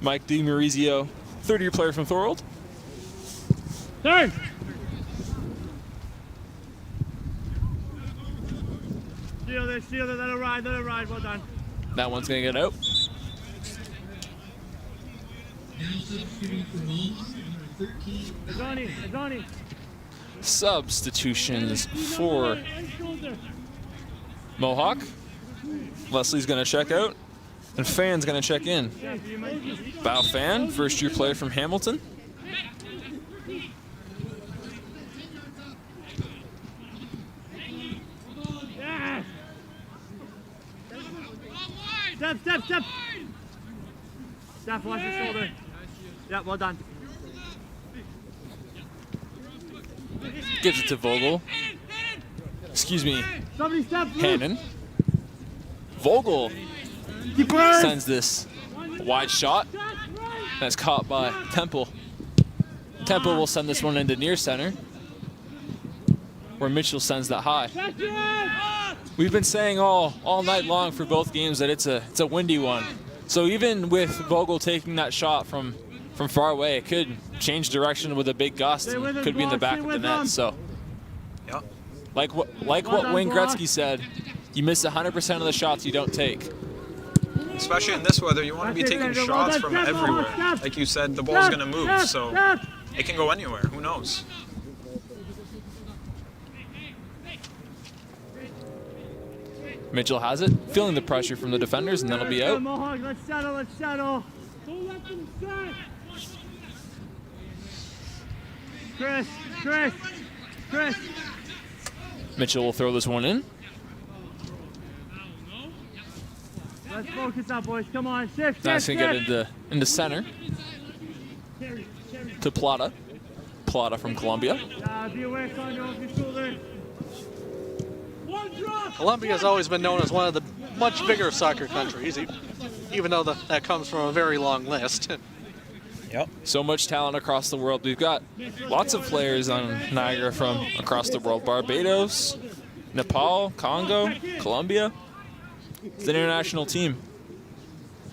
Mike DiMaurizio, third-year player from Thorold. Turn! Shield it, let it ride, well done. That one's gonna get out. Azani. Substitutions for Mohawk. Leslie's gonna check out, and Fan's gonna check in. Bao Fan, first-year player from Hamilton. Step. Step, watch your shoulder. Yeah, well done. Gives it to Vogel. Somebody step. Hannon. Vogel sends this wide shot. That's caught by Temple. Temple will send this one into near center, where Mitchell sends that high. We've been saying all night long for both games that it's a windy one. So even with Vogel taking that shot from from far away. It could change direction with a big gust. Stay with And him, could be in the Bob, back stay of the with net. him. So, Yep. like what done, Wayne Brock. Gretzky said, you miss 100% of the shots you don't take. Especially in this weather, you want to be That's it, taking Xander. shots Well from done, step, everywhere. Mohawk, step. Like you said, the ball's Step, going to move, step, so step. it can go anywhere. Who knows? Mitchell has it, feeling the pressure from the defenders, and that'll be Good, out. Mohawk, let's settle, let's settle. Don't let them set. Chris. Mitchell will throw this one in. Let's focus up, boys. Come on, shift. That's gonna get into center to Plata. Plata from Columbia. Be aware, son, you're off your shoulder. One drop. Columbia's always been known as one of the much bigger soccer countries, even though that comes from a very long list. Yep. So much talent across the world. We've got lots of players on Niagara from across the world. Barbados, Nepal, Congo, Colombia. It's an international team.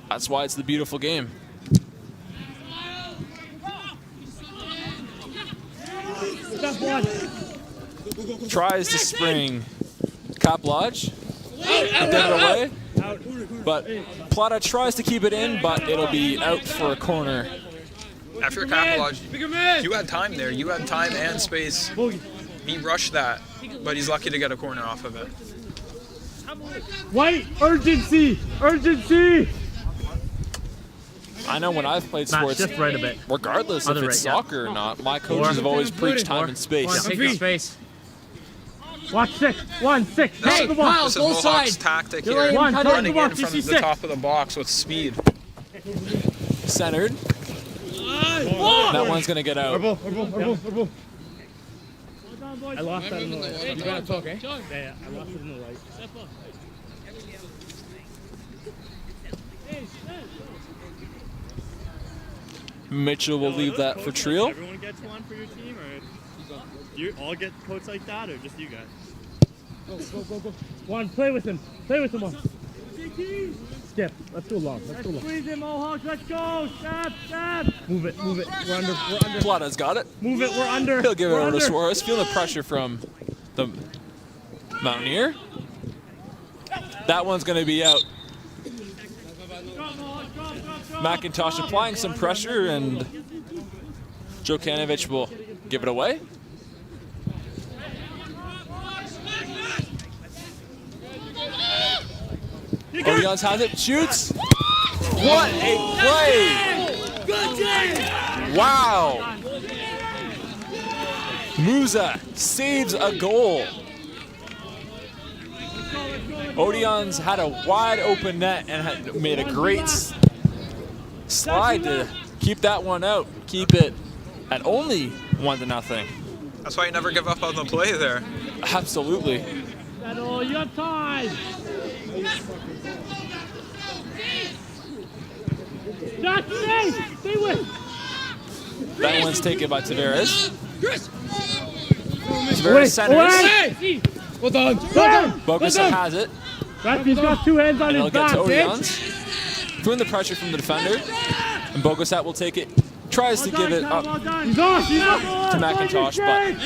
That's why it's the beautiful game. Tries to spring Cap Lodge. Get it away. But Plata tries to keep it in, but it'll be out for a corner. After Capelage, you had time there. You had time and space. He rushed that, but he's lucky to get a corner off of it. White, urgency. I know when I've played Matt, sports, shift right a bit. regardless if Other it's right, yeah. soccer or not, my coaches have always preached time and space. Take the space. Watch 6. 1, 6. This, Top of the box. this is Mohawk's tactic here. One, top of the Running in box. You from see the 6. top of the box with speed. Centered. That one's going to get out. I lost that in the light. You gotta talk, eh? Yeah, I lost it in the light. Mitchell will leave that for Triel. Everyone gets one for your team, or do you all get coats like that, or just you guys? Go. One, play with him. One. Skip. Let's go long. Let's squeeze him, Mohawk. Let's go. Stop. Move it. We're under. Plata's got it. Move it. We're under. He'll give it We're over to under. Suarez. Feel the pressure from the Mountaineer. That one's going to be out. McIntosh applying some pressure, and Jokanovic will give it away. Orions has it, shoots. What a play! Wow! Musa saves a goal. Odeon's had a wide open net and had made a great slide to keep that one out. Keep it at only 1-0. That's why you never give up on the play there. Absolutely. Settle your time. Stay with. That one's taken by Tavares. Tavares centers. Well done. Bogusa has it. He's got 2 hands on And his it'll get back, to bitch. Odeons. Feeling the pressure from the defender. And Bogusat will take it. Tries to give it up to He's off. McIntosh, but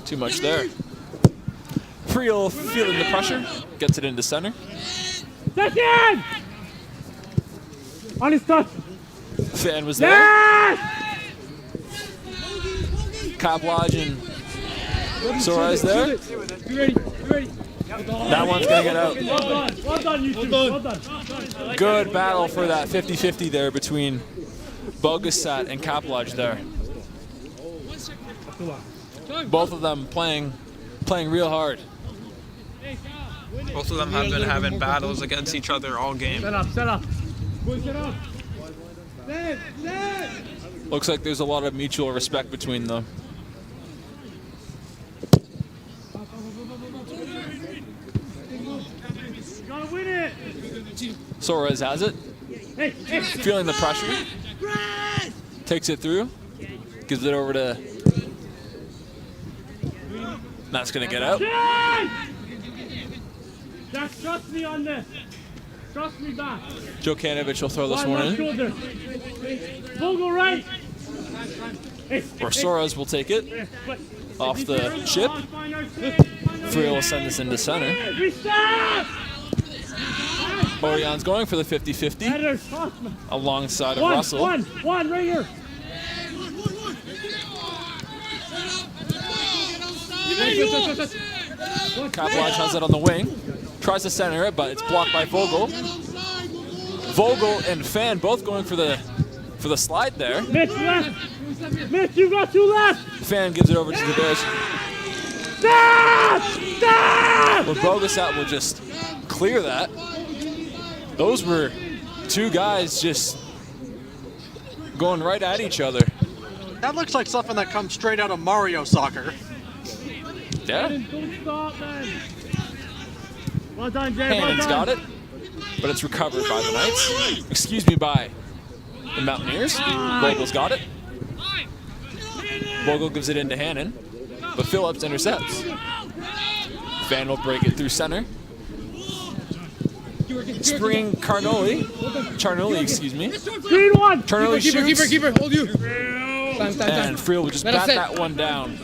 too much there. Friel feeling the pressure. Gets it into center. Second! On his touch. Fan was there. Yes! Cap Lodge and Suarez there. You ready? That one's going to get out. Well done, you two. Well done. Good battle for that 50-50 there between Bogusat and Cap Lodge there. Both of them playing real hard. Both of them have been having battles against each other all game. Set up. Looks like there's a lot of mutual respect between them. Gotta win it. Suarez has it. Feeling the pressure. Takes it through. Gives it over to... That's going to get out. Jack, trust me on this. Trust me back. Jokanovic will throw this One one left in. shoulder. Vogel right. Or Soros will take it off the chip. Friel will send this into center. Orion's going for the 50-50 alongside of Russell. One right here. Kaplach has it on the wing. Tries to center it, but it's blocked by Vogel. Vogel and Fan both going for the slide there. Mitch left. Mitch, you got two left. Fan gives it over to the Bears. Stop! Stop! Where Bogusat will just clear that. Those were two guys just going right at each other. That looks like something that comes straight out of Mario Soccer. Yeah. Don't stop, man. Well done, Jay. Hannon's got it, but it's recovered by the Knights. Excuse me, by the Mountaineers. Vogel's got it. Vogel gives it into Hannon, but Phillips intercepts. Fan will break it through center. Springing Charnoli, excuse me. Green one. Charnoli shoots. Keeper, hold you. And Friel will just bat that one down.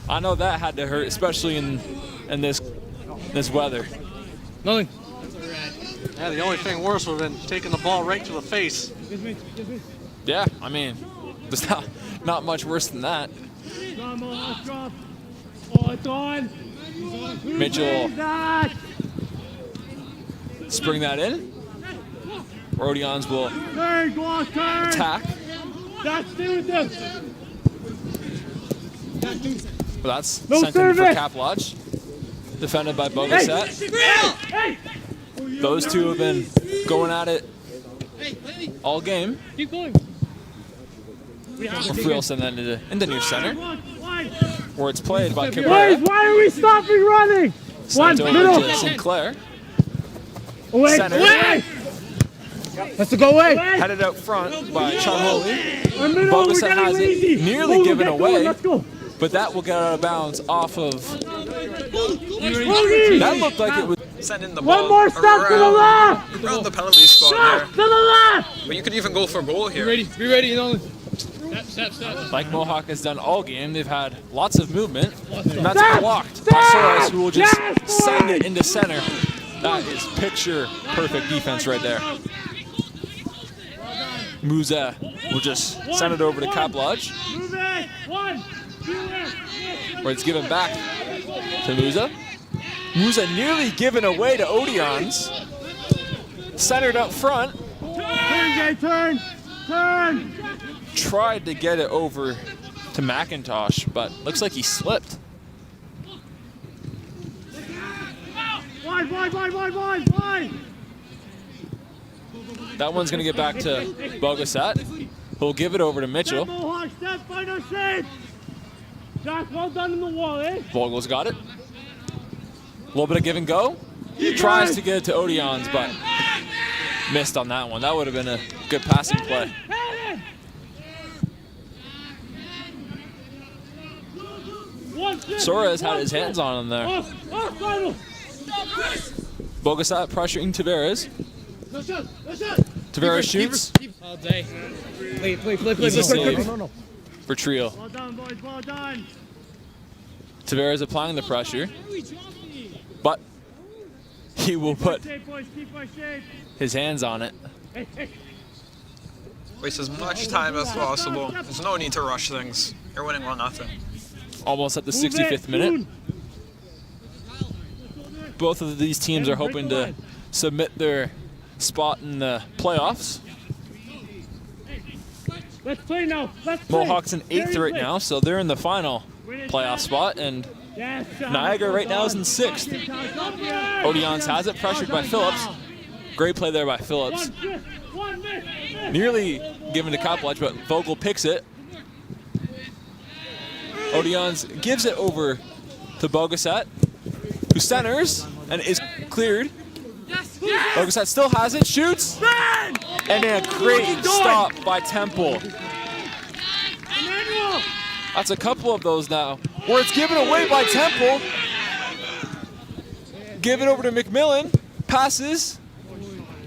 I know that had to hurt, especially in this weather. Nothing. Yeah, the only thing worse would have been taking the ball right to the face. Yeah, I mean, there's not much worse than that. Oh, it's on. Mitchell spring that in. Rodions will attack. But that's sent in for Kaplach. Defended by Bogusat. Those two have been going at it all game. Keep going. Friel send that into near center, where it's played by Cabrera. Why are we stopping running? Sent over to Sinclair. Center. Let's go away. Headed out front by Charnoli. Bogusat has it nearly given away, but that will get out of bounds off of. That looked like it was. Send in the ball. One more step to the left. Around the penalty spot To there. the left. But you could even go for goal here. Be ready, Nolan. Like Mohawk has done all game, they've had lots of movement, and that's blocked by Soros, who will just send it into center. That is picture perfect defense right there. Musa will just send it over to Kaplach, where it's given back to Musa. Musa nearly given away to Odions. Centered up front. Turn. Tried to get it over to McIntosh, but looks like he slipped. Wide. That one's going to get back to Bogusat. He'll give it over to Mitchell. Mohawk, step, find our shape. Jack, well done in the wall, eh? Vogel's got it. A little bit of give and go. He tries to get it to Odions, but missed on that one. That would have been a good passing play. Soros had his hands on him there. Bogusat pressuring Tavares. Tavares shoots. All day. Play. Easy save for Trio. Well done, boys, well done. Tavares applying the pressure, but he will put his hands on it. Waste as much time as possible. There's no need to rush things. You're winning 1-0. Almost at the 65th minute. Both of these teams are hoping to submit their spot in the playoffs. Let's play now. Let's play. Mohawk's in 8th right now, so they're in the final playoff spot, and Niagara right now is in 6th. Odions has it, pressured by Phillips. Great play there by Phillips. Nearly given to Kaplach, but Vogel picks it. Odions gives it over to Bogusat, who centers and is cleared. Bogusat still has it, shoots, and then a great stop by Temple. That's a couple of those now, where it's given away by Temple. Give it over to McMillan, passes,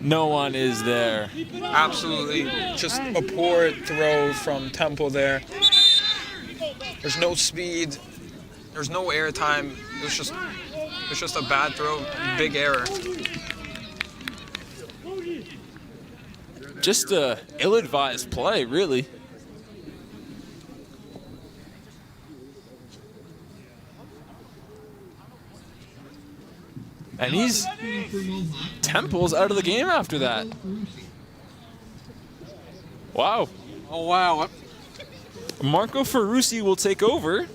no one is there. Absolutely, just a poor throw from Temple there. There's no speed, there's no air time. It's just a bad throw, big error. Just a ill-advised play, really. And Temple's out of the game after that. Wow. Oh, wow. Marco Ferrucci will take over.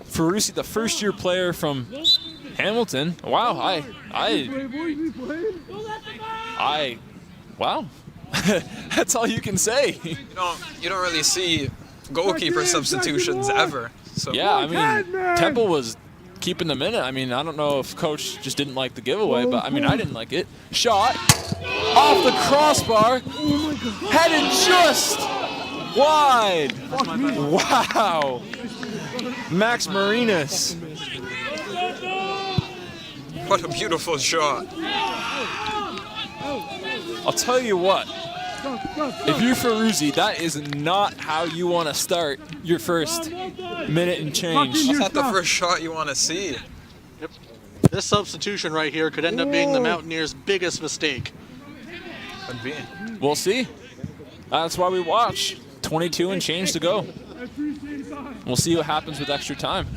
Ferrucci, the first-year player from Hamilton. Wow, wow. That's all you can say. You don't really see goalkeeper substitutions ever. So yeah, I mean, Temple was keeping them in it. I mean, I don't know if coach just didn't like the giveaway, but I mean, I didn't like it. Shot off the crossbar, headed just wide. Wow. Max Marinas. What a beautiful shot. I'll tell you what, if you're Ferrucci, that is not how you want to start your first minute and change. That's not the first shot you want to see. Yep. This substitution right here could end up being the Mountaineers' biggest mistake. Could be. We'll see. That's why we watch. 22 and change to go. We'll see what happens with extra time.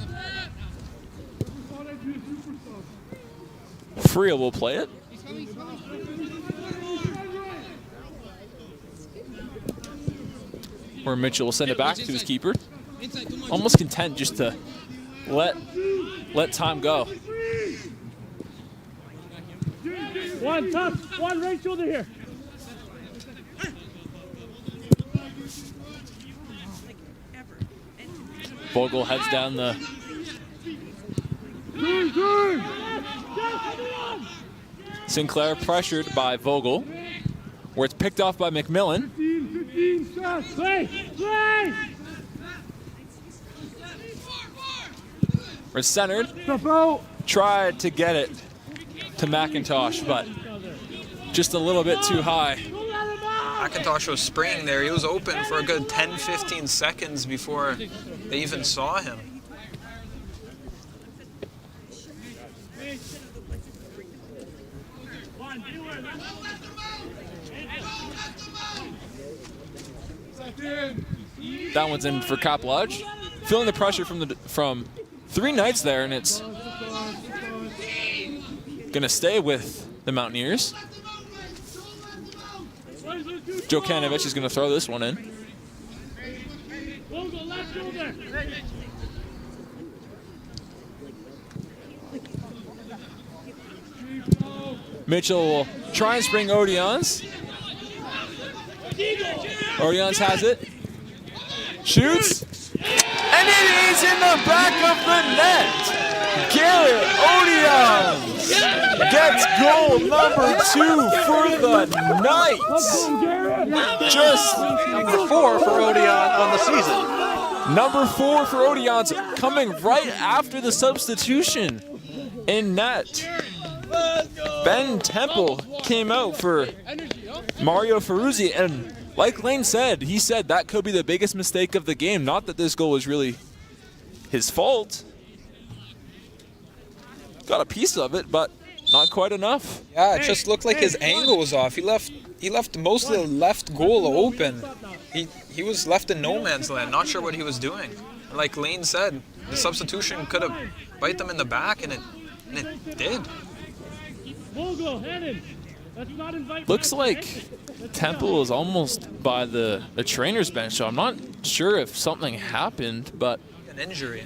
Fria will play it. Where Mitchell will send it back to his keeper. Almost content just to let time go. One tough, one right shoulder here. Vogel heads down the... Sinclair pressured by Vogel, where it's picked off by McMillan. We're centered. Tried to get it to McIntosh, but just a little bit too high. McIntosh was spraying there. He was open for a good 10-15 seconds before they even saw him. That one's in for Cap Lodge. Feeling the pressure from three Knights there, and it's gonna stay with the Mountaineers. Djokanovic is gonna throw this one in. Mitchell will try and spring Odions. Odions has it. Shoots. And it is in the back of the net. Garrett Odions gets goal number 2 for the Knights. Just number 4 for Odion on the season. Number 4 for Odions, coming right after the substitution in net. Ben Temple came out for Mario Ferrucci, and like Lane said, he said that could be the biggest mistake of the game. Not that this goal was really his fault. Got a piece of it, but not quite enough. Yeah, it just looked like his angle was off. He left most of the left goal open. He was left in no man's land, not sure what he was doing. And like Lane said, the substitution could have bite them in the back, and it did. Looks like Temple is almost by the trainer's bench, so I'm not sure if something happened, but an injury.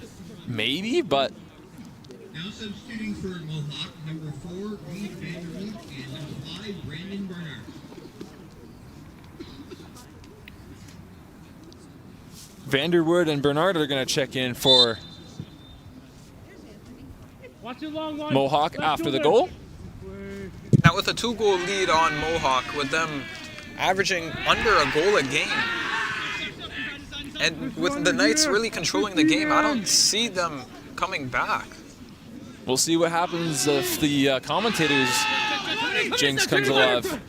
Maybe, but Now substituting for Mohawk, number 4, Reed Vanderwood, and number 5, Brandon Bernard. Vanderwood and Bernard are going to check in for Mohawk after the goal. Now with a 2-goal lead on Mohawk, with them averaging under a goal a game, and with the Knights really controlling the game, I don't see them coming back. We'll see what happens if the commentators Jinx comes alive.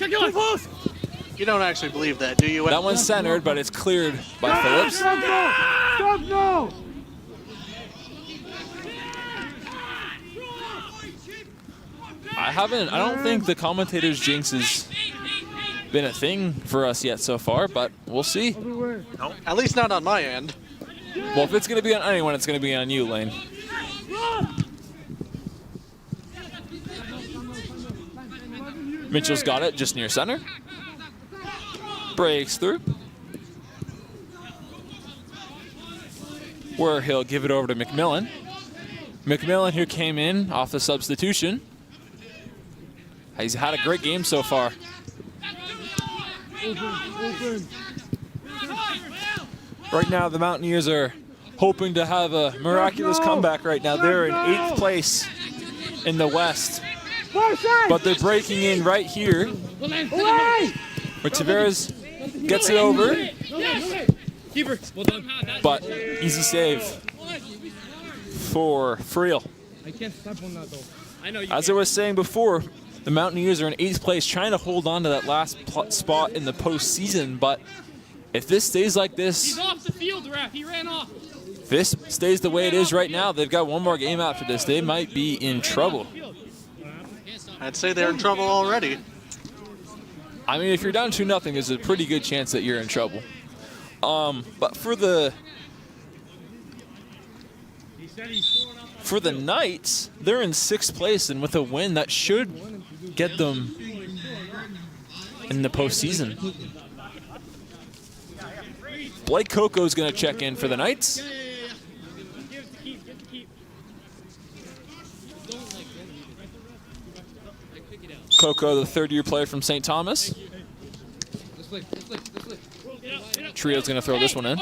You don't actually believe that, do you? That one's centered, but it's cleared by Phillips. Stop no! I don't think the commentators' jinx has been a thing for us yet so far, but we'll see. No, at least not on my end. Well, if it's going to be on anyone, it's going to be on you, Lane. Mitchell's got it just near center. Breaks through. Where he'll give it over to McMillan. McMillan, who came in off the substitution. He's had a great game so far. Right now, the Mountaineers are hoping to have a miraculous comeback right now. They're in 8th place in the West. But they're breaking in right here. Where Tavares gets it over. But easy save for Friel. I can't stop on that though. As I was saying before, the Mountaineers are in 8th place, trying to hold on to that last spot in the postseason. But if this stays like this, He's off the field, ref. He ran off. if this stays the way it is right now, they've got one more game after this. They might be in trouble. I'd say they're in trouble already. I mean, if you're down 2-0, there's a pretty good chance that you're in trouble. But for the Knights, they're in 6th place, and with a win, that should get them in the postseason. Blake Coco's going to check in for the Knights. Coco, the third-year player from St. Thomas. Trio's going to throw this one in.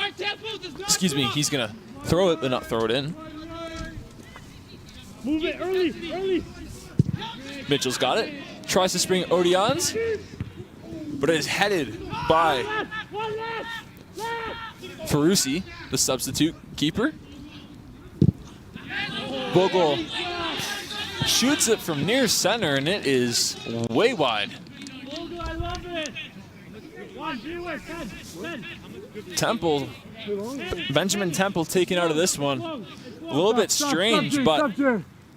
Excuse me, he's going to throw it, but not throw it in. Move it early. Mitchell's got it. Tries to spring Odions, but it is headed by Ferrucci, the substitute keeper. Bogle shoots it from near center, and it is way wide. I love it. Temple, Benjamin Temple taken out of this one. A little bit strange, but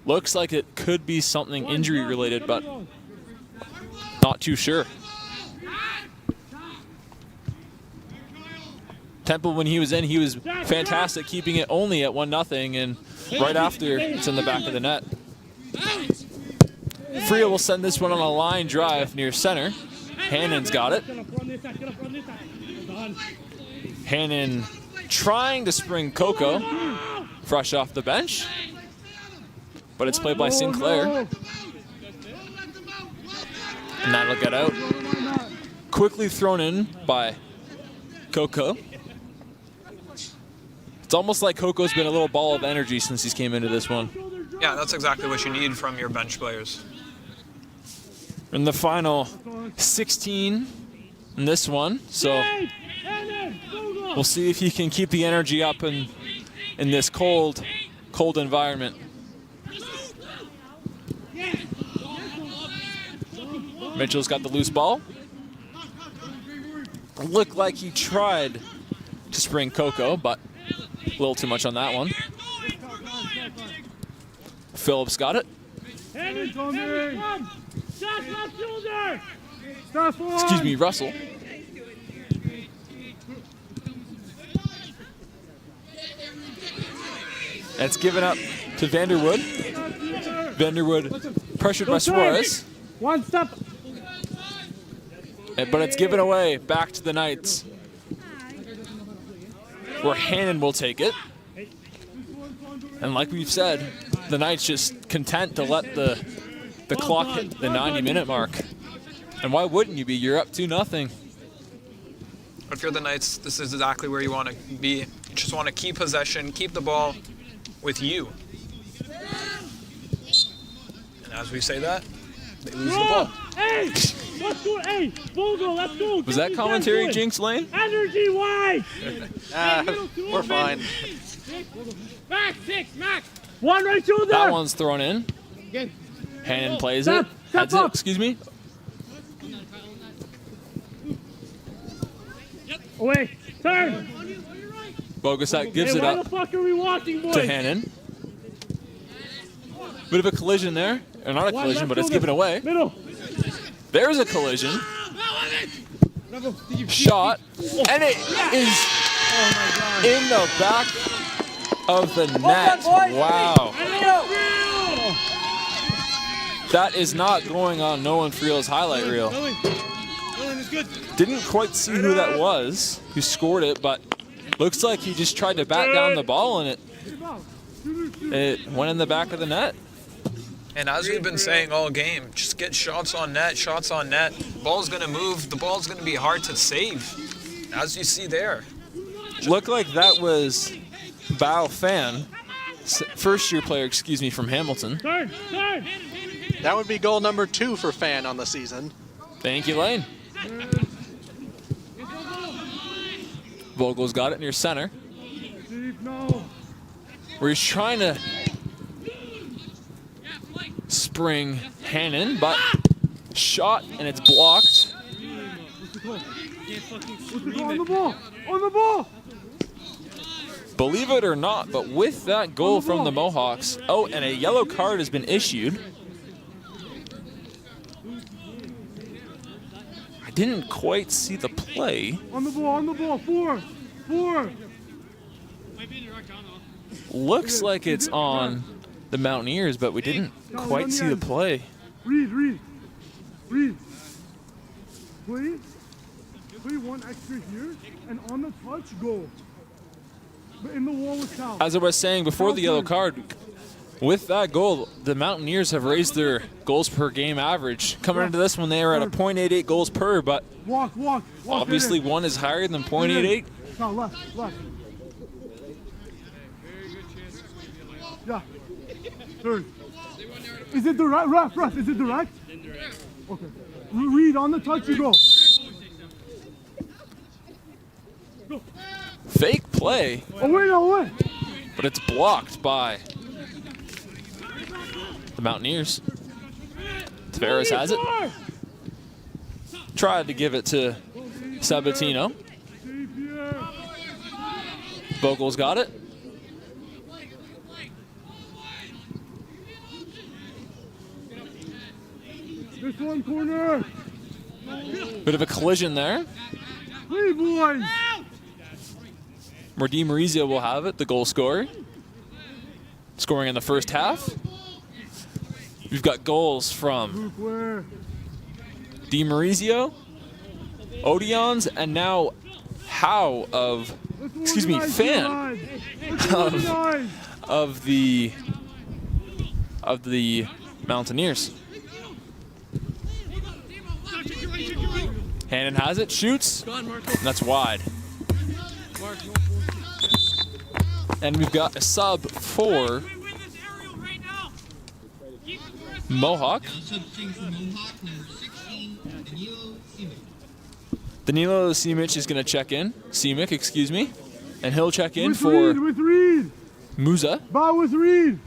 looks like it could be something injury related, but not too sure. Temple, when he was in, he was fantastic, keeping it only at 1-0, and right after, it's in the back of the net. Friel will send this one on a line drive near center. Hannon's got it. Hannon trying to spring Coco, fresh off the bench, but it's played by Sinclair. And that'll get out. Quickly thrown in by Coco. It's almost like Coco's been a little ball of energy since he's came into this one. Yeah, that's exactly what you need from your bench players. In the final 16 in this one, so we'll see if he can keep the energy up in this cold environment. Mitchell's got the loose ball. Looked like he tried to spring Coco, but a little too much on that one. Phillips got it. Excuse me, Russell. That's given up to Vanderwood. Vanderwood pressured by Suarez. One step. But it's given away back to the Knights, where Hannon will take it. And like we've said, the Knights just content to let the clock hit the 90-minute mark. And why wouldn't you be? You're up 2-0. If you're the Knights, this is exactly where you want to be. You just want to keep possession, keep the ball with you. And as we say that, they lose the ball. Hey, let's go. Hey, Bogle, let's go. Was that commentary, Jinx Lane? Energy wide. We're fine. Max, 6, Max. One right shoulder. That one's thrown in. Hannon plays it. Heads it, excuse me. Away. Turn. Bogusek gives Hey, it why up the fuck are we walking, boys? to Hannon. Bit of a collision there. Or not a One collision, left but it's shoulder. given away. Middle. There's a collision. Shot. And it is in the back of the net. Wow. That is not going on Nolan Friel's highlight reel. Didn't quite see who that was who scored it, but looks like he just tried to bat down the ball and it went in the back of the net. And as we've been saying all game, just get shots on net, shots on net. Ball's gonna move, the ball's gonna be hard to save, as you see there. Looked like that was Bao Fan, first-year player, excuse me, from Hamilton. Turn. Turn. That would be goal number 2 for Fan on the season. Thank you, Lane. Vogel's got it near center. Where he's trying to spring Hannon, but shot and it's blocked. On the ball. On the ball. Believe it or not, but with that goal from the Mohawks, oh, and a yellow card has been issued. I didn't quite see the play. On the ball. On the ball. 4. 4. Looks like it's on the Mountaineers, but we didn't quite see the play. Read. Play one extra here, and on the touch, goal. But in the wall with Cal. As I was saying before the yellow card, with that goal, the Mountaineers have raised their goals per game average. Coming into this one, they are at a .88 goals per, but Walk. obviously one is higher than .88. Cal, left. Yeah. Third. Is it direct? Ref, is it direct? Okay. Read on the touch, you go. Fake play, Away. but it's blocked by the Mountaineers. Tavares has it. Tried to give it to Sabatino. Vogel's got it. This one corner. Bit of a collision there. Hey, boys. Where DiMarizio will have it, the goal scorer. Scoring in the first half. We've got goals from DiMarizio, Odions, and now Fan of the Mountaineers. Hannon has it, shoots, and that's wide. And we've got a sub for Mohawk. Danilo Simic is going to check in. Simic, excuse me. And he'll check in for Reed. Musa. Ball with Reed.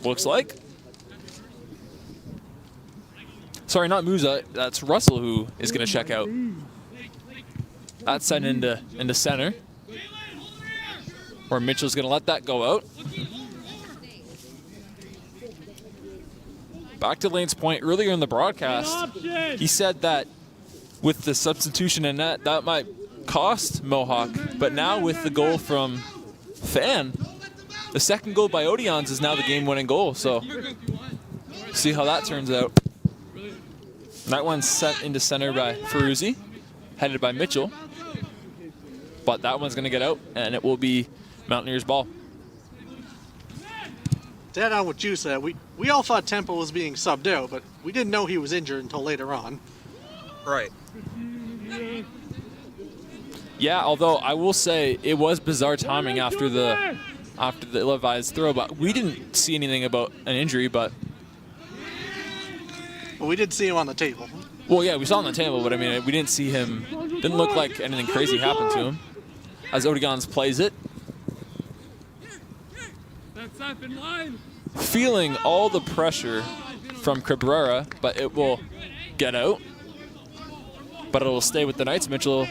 Looks like. Sorry, not Musa. That's Russell who is going to check out. That's sent into center. Or Mitchell's going to let that go out. Back to Lane's point earlier in the broadcast, he said that with the substitution in net, that might cost Mohawk. But now with the goal from Fan, the second goal by Odions is now the game-winning goal. So see how that turns out. That one's sent into center by Ferruzzi, headed by Mitchell. But that one's going to get out, and it will be Mountaineers' ball. To add on what you said, we all thought Temple was being subbed out, but we didn't know he was injured until later on. Right. Yeah, although I will say it was bizarre timing after the Levi's throw, but we didn't see anything about an injury, but we did see him on the table. Well, yeah, we saw him on the table, but I mean, we didn't see him. Didn't look like anything crazy happened to him. As Odigons plays it. That's up in line. Feeling all the pressure from Cabrera, but it will get out. but it'll stay with the Knights. Mitchell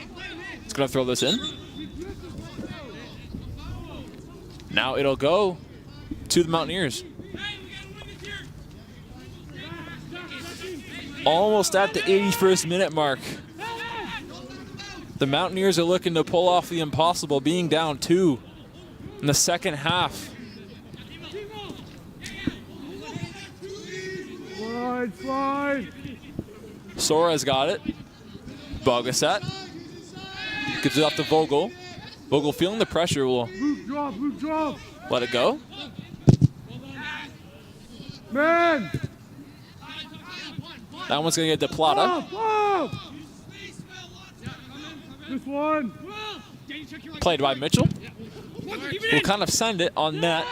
is going to throw this in. Now it'll go to the Mountaineers. Almost at the 81st minute mark. The Mountaineers are looking to pull off the impossible, being down 2 in the second half. Slide. Sora's got it. Bogasat gives it off to Vogel. Vogel feeling the pressure will Move drop. let it go. Man. That one's going to get to Plata. This one. Played by Mitchell. Will kind of send it on net.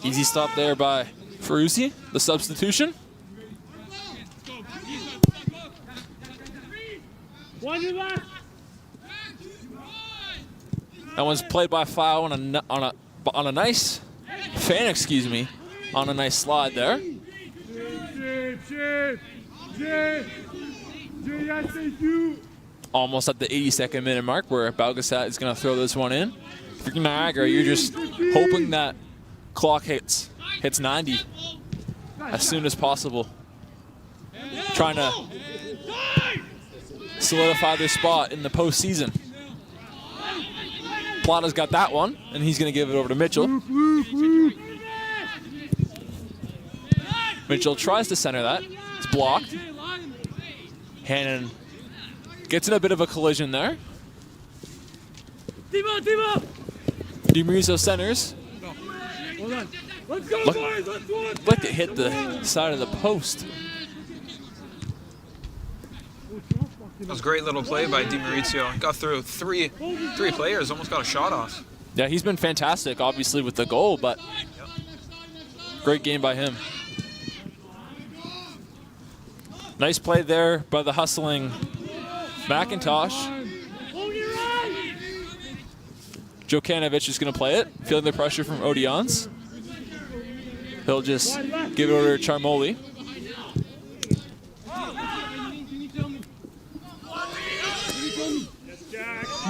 Easy stop there by Ferrucci, the substitution. That one's played by Fao on a nice fan, on a nice slide there. Almost at the 82nd minute mark where Bogasat is going to throw this one in. If you're Niagara, you're just hoping that clock hits 90 as soon as possible. Trying to solidify their spot in the postseason. Plata's got that one, and he's going to give it over to Mitchell. Mitchell tries to center that. It's blocked. Hannon gets in a bit of a collision there. DiMauricio centers. Let's go, boys! Let's go! Like to hit the side of the post. That was a great little play by DiMauricio. He got through three players, almost got a shot off. Yeah, he's been fantastic, obviously, with the goal, but great game by him. Nice play there by the hustling McIntosh. Jokanovic is going to play it, feeling the pressure from Odeons. He'll just give it over to Charmoli.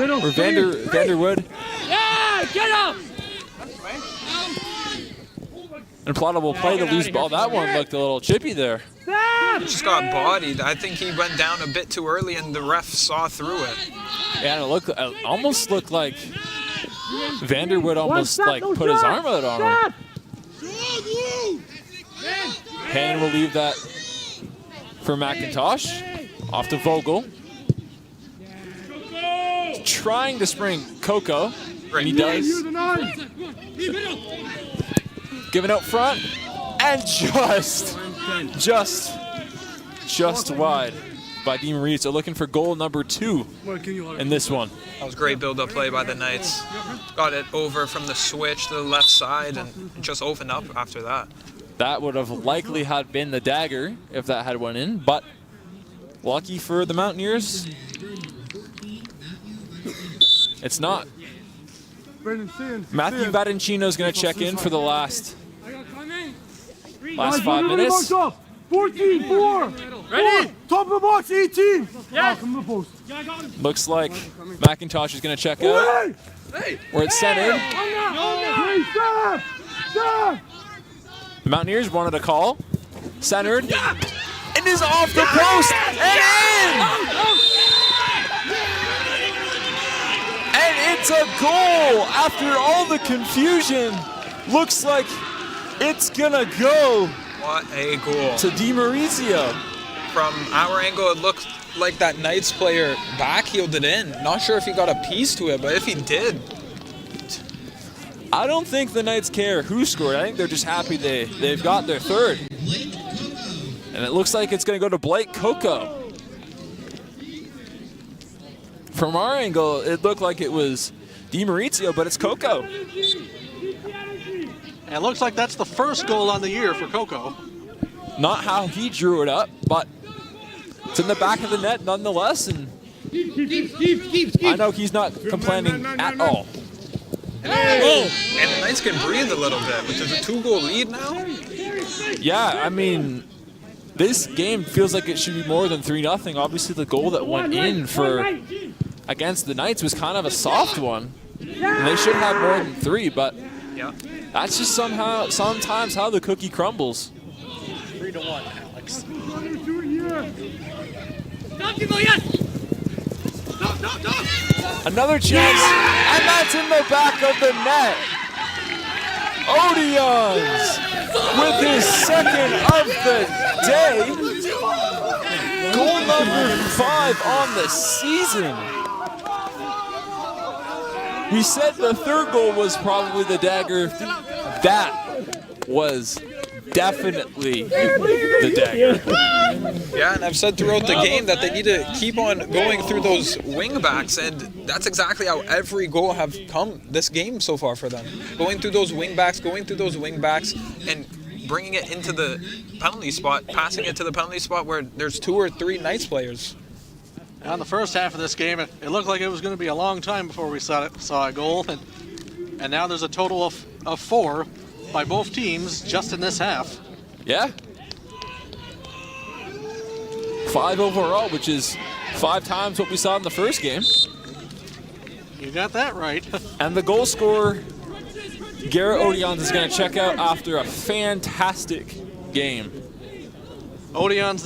Or Vanderwood. Yeah, get up! And Plata will play the loose ball. That one looked a little chippy there. Just got bodied. I think he went down a bit too early and the ref saw through it. Yeah, and it almost looked like Vanderwood almost like put his arm out on him. Hannon will leave that for McIntosh. Off to Vogel. Trying to spring Coco. And he does. Giving out front. And just wide by DiMauricio. Looking for goal number 2 in this one. That was great build-up play by the Knights. Got it over from the switch to the left side and just opened up after that. That would have likely had been the dagger if that had went in, but lucky for the Mountaineers, it's not. Matthew Vadancino is going to check in for the last 5 minutes. 14-4. Ready? Top of the box, 18. Yes. Come to the post. Looks like McIntosh is going to check out. Where it's centered. The Mountaineers wanted a call. Centered. It is off the post and in! And it's a goal after all the confusion. Looks like it's gonna go. What a goal. To DiMauricio. From our angle, it looked like that Knights player backheeled it in. Not sure if he got a piece to it, but if he did. I don't think the Knights care who scored. I think they're just happy they've got their third. And it looks like it's going to go to Blake Coco. From our angle, it looked like it was DiMauricio, but it's Coco. And it looks like that's the first goal on the year for Coco. Not how he drew it up, but it's in the back of the net nonetheless. And I know he's not complaining at all. And the Knights can breathe a little bit, but there's a 2-goal lead now. Yeah, I mean, this game feels like it should be more than 3-0. Obviously, the goal that went in for against the Knights was kind of a soft one. And they should have more than 3, but that's just sometimes how the cookie crumbles. 3-1, Alex. Another chance, and that's in the back of the net. Odeons with his second of the day. Goal number 5 on the season. We said the third goal was probably the dagger. That was definitely the dagger. Yeah, and I've said throughout the game that they need to keep on going through those wing backs, and that's exactly how every goal have come this game so far for them. Going through those wing backs, and bringing it into the penalty spot, passing it to the penalty spot where there's 2 or 3 Knights players. Now in the first half of this game, it looked like it was going to be a long time before we saw a goal, and now there's a total of 4 by both teams just in this half. Yeah. 5 overall, which is 5 times what we saw in the first game. You got that right. And the goal scorer, Garrett Odeons, is going to check out after a fantastic game. Odeons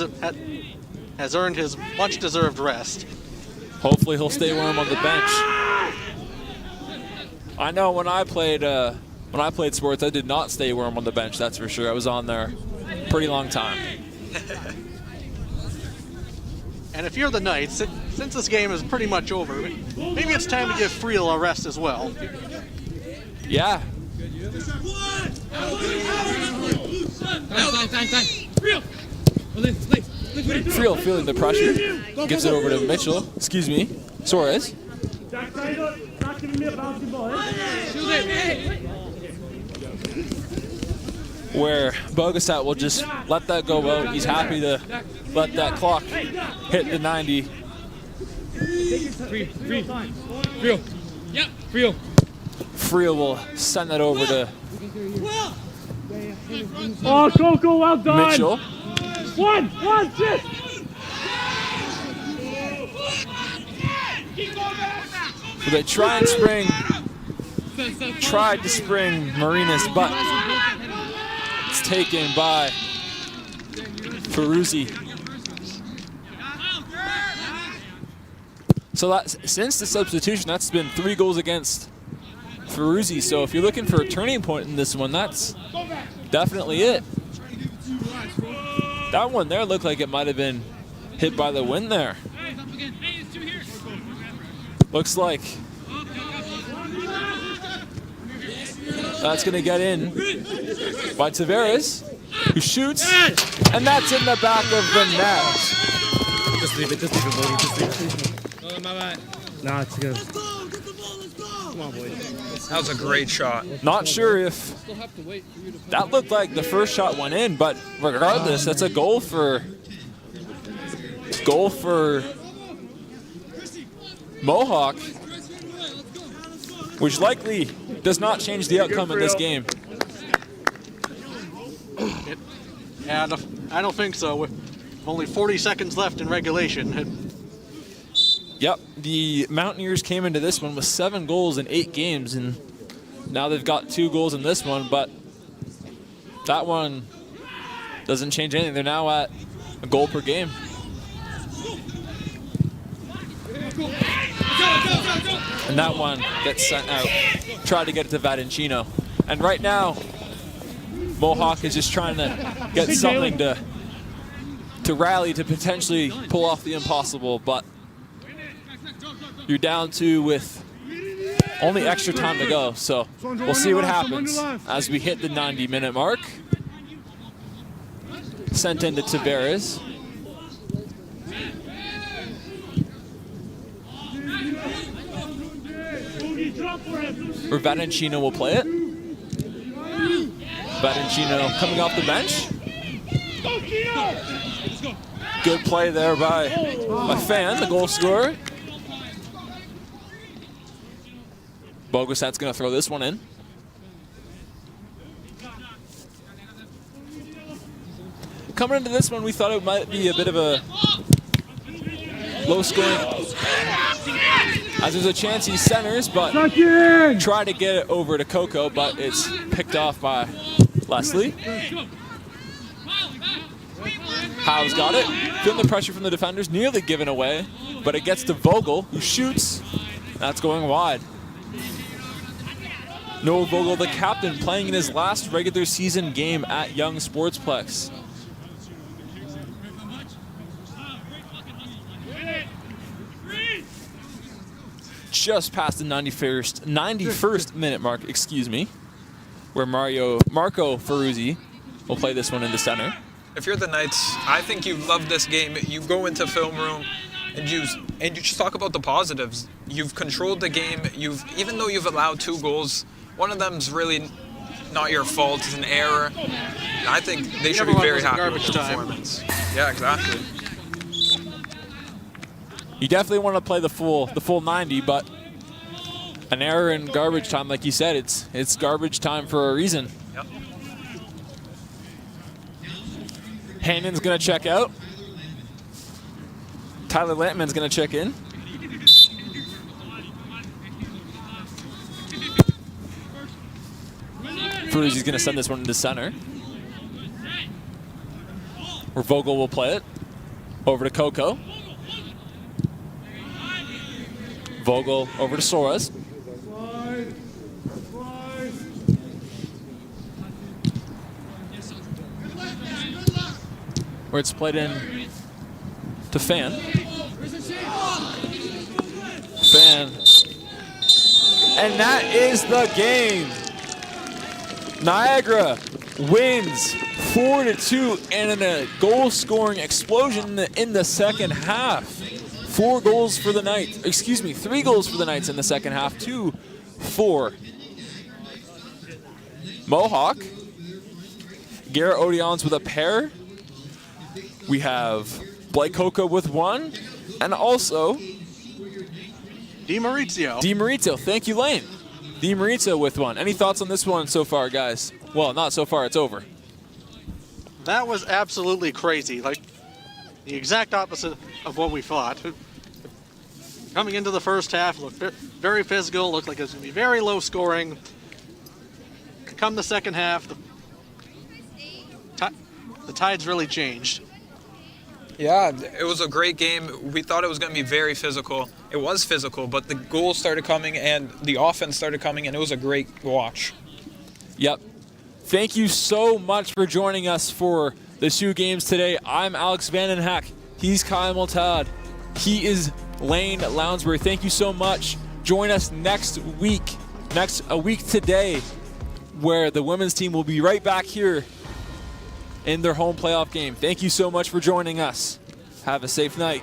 has earned his much-deserved rest. Hopefully he'll stay warm on the bench. I know when I played sports, I did not stay warm on the bench, that's for sure. I was on there a pretty long time. And if you're the Knights, since this game is pretty much over, maybe it's time to give Friel a rest as well. Yeah. Friel feeling the pressure. Gives it over to Mitchell. Excuse me. Suarez. Where Bogusat will just let that go out. He's happy to let that clock hit the 90. Friel will send that over to Oh, Coco, well done. Mitchell. One, just. They tried to spring Marinas, but it's taken by Ferruzzi. So since the substitution, that's been 3 goals against Ferruzzi. So if you're looking for a turning point in this one, that's definitely it. That one there looked like it might have been hit by the wind there. Looks like that's going to get in by Tavares, who shoots, and that's in the back of the net. Just leave it, Bodie, just leave it. Nah, it's good. Come on, boys. That was a great shot. Not sure if that looked like the first shot went in, but regardless, that's a goal for Mohawk, which likely does not change the outcome of this game. Yeah, I don't think so. With only 40 seconds left in regulation. Yep, the Mountaineers came into this one with 7 goals in 8 games, and now they've got 2 goals in this one, but that one doesn't change anything. They're now at a goal per game. And that one gets sent out. Try to get it to Vadancino. And right now, Mohawk is just trying to get something to rally to potentially pull off the impossible, but you're down 2 with only extra time to go, so we'll see what happens as we hit the 90-minute mark. Sent into Tavares. Or Vadancino will play it. Vadancino coming off the bench. Good play there by Fan, the goal scorer. Bogusat's going to throw this one in. coming into this one, we thought it might be a bit of a low scoring, as there's a chance he centers, but try to get it over to Coco, but it's picked off by Leslie. Howe's got it, feeling the pressure from the defenders, nearly given away, but it gets to Vogel, who shoots. That's going wide. Noah Vogel, the captain, playing in his last regular season game at Young Sportsplex. Just past the 91st minute mark, excuse me, where Marco Ferruzzi will play this one in the center. If you're the Knights, I think you love this game. You go into film room and you just talk about the positives. You've controlled the game. Even though you've allowed 2 goals, one of them's really not your fault. It's an error. I think they should be very happy with the performance. Yeah, exactly. You definitely want to play the full 90, but an error in garbage time, like you said, it's garbage time for a reason. Yep. Hannon's gonna check out. Tyler Lampman's gonna check in. Ferruzzi's gonna send this one into center, where Vogel will play it over to Coco. Vogel over to Soares. Where it's played in to Fan. Fan. And that is the game. Niagara wins 4-2 and in a goal-scoring explosion in the second half. 4 goals for the Knights. Excuse me, 3 goals for the Knights in the second half. 2 for Mohawk. Garrett Odeons with a pair. We have Blake Coco with 1, and also DiMaurizio. Thank you, Lane. DiMaurizio with 1. Any thoughts on this one so far, guys? Well, not so far. It's over. That was absolutely crazy. Like the exact opposite of what we thought. Coming into the first half, looked very physical. Looked like it was going to be very low scoring. Come the second half, the tides really changed. Yeah, it was a great game. We thought it was going to be very physical. It was physical, but the goals started coming and the offense started coming, and it was a great watch. Yep. Thank you so much for joining us for the 2 games today. I'm Alex Vandenhack. He's Kyle Multad. He is Lane Lounsbury. Thank you so much. Join us next week, a week today, where the women's team will be right back here in their home playoff game. Thank you so much for joining us. Have a safe night.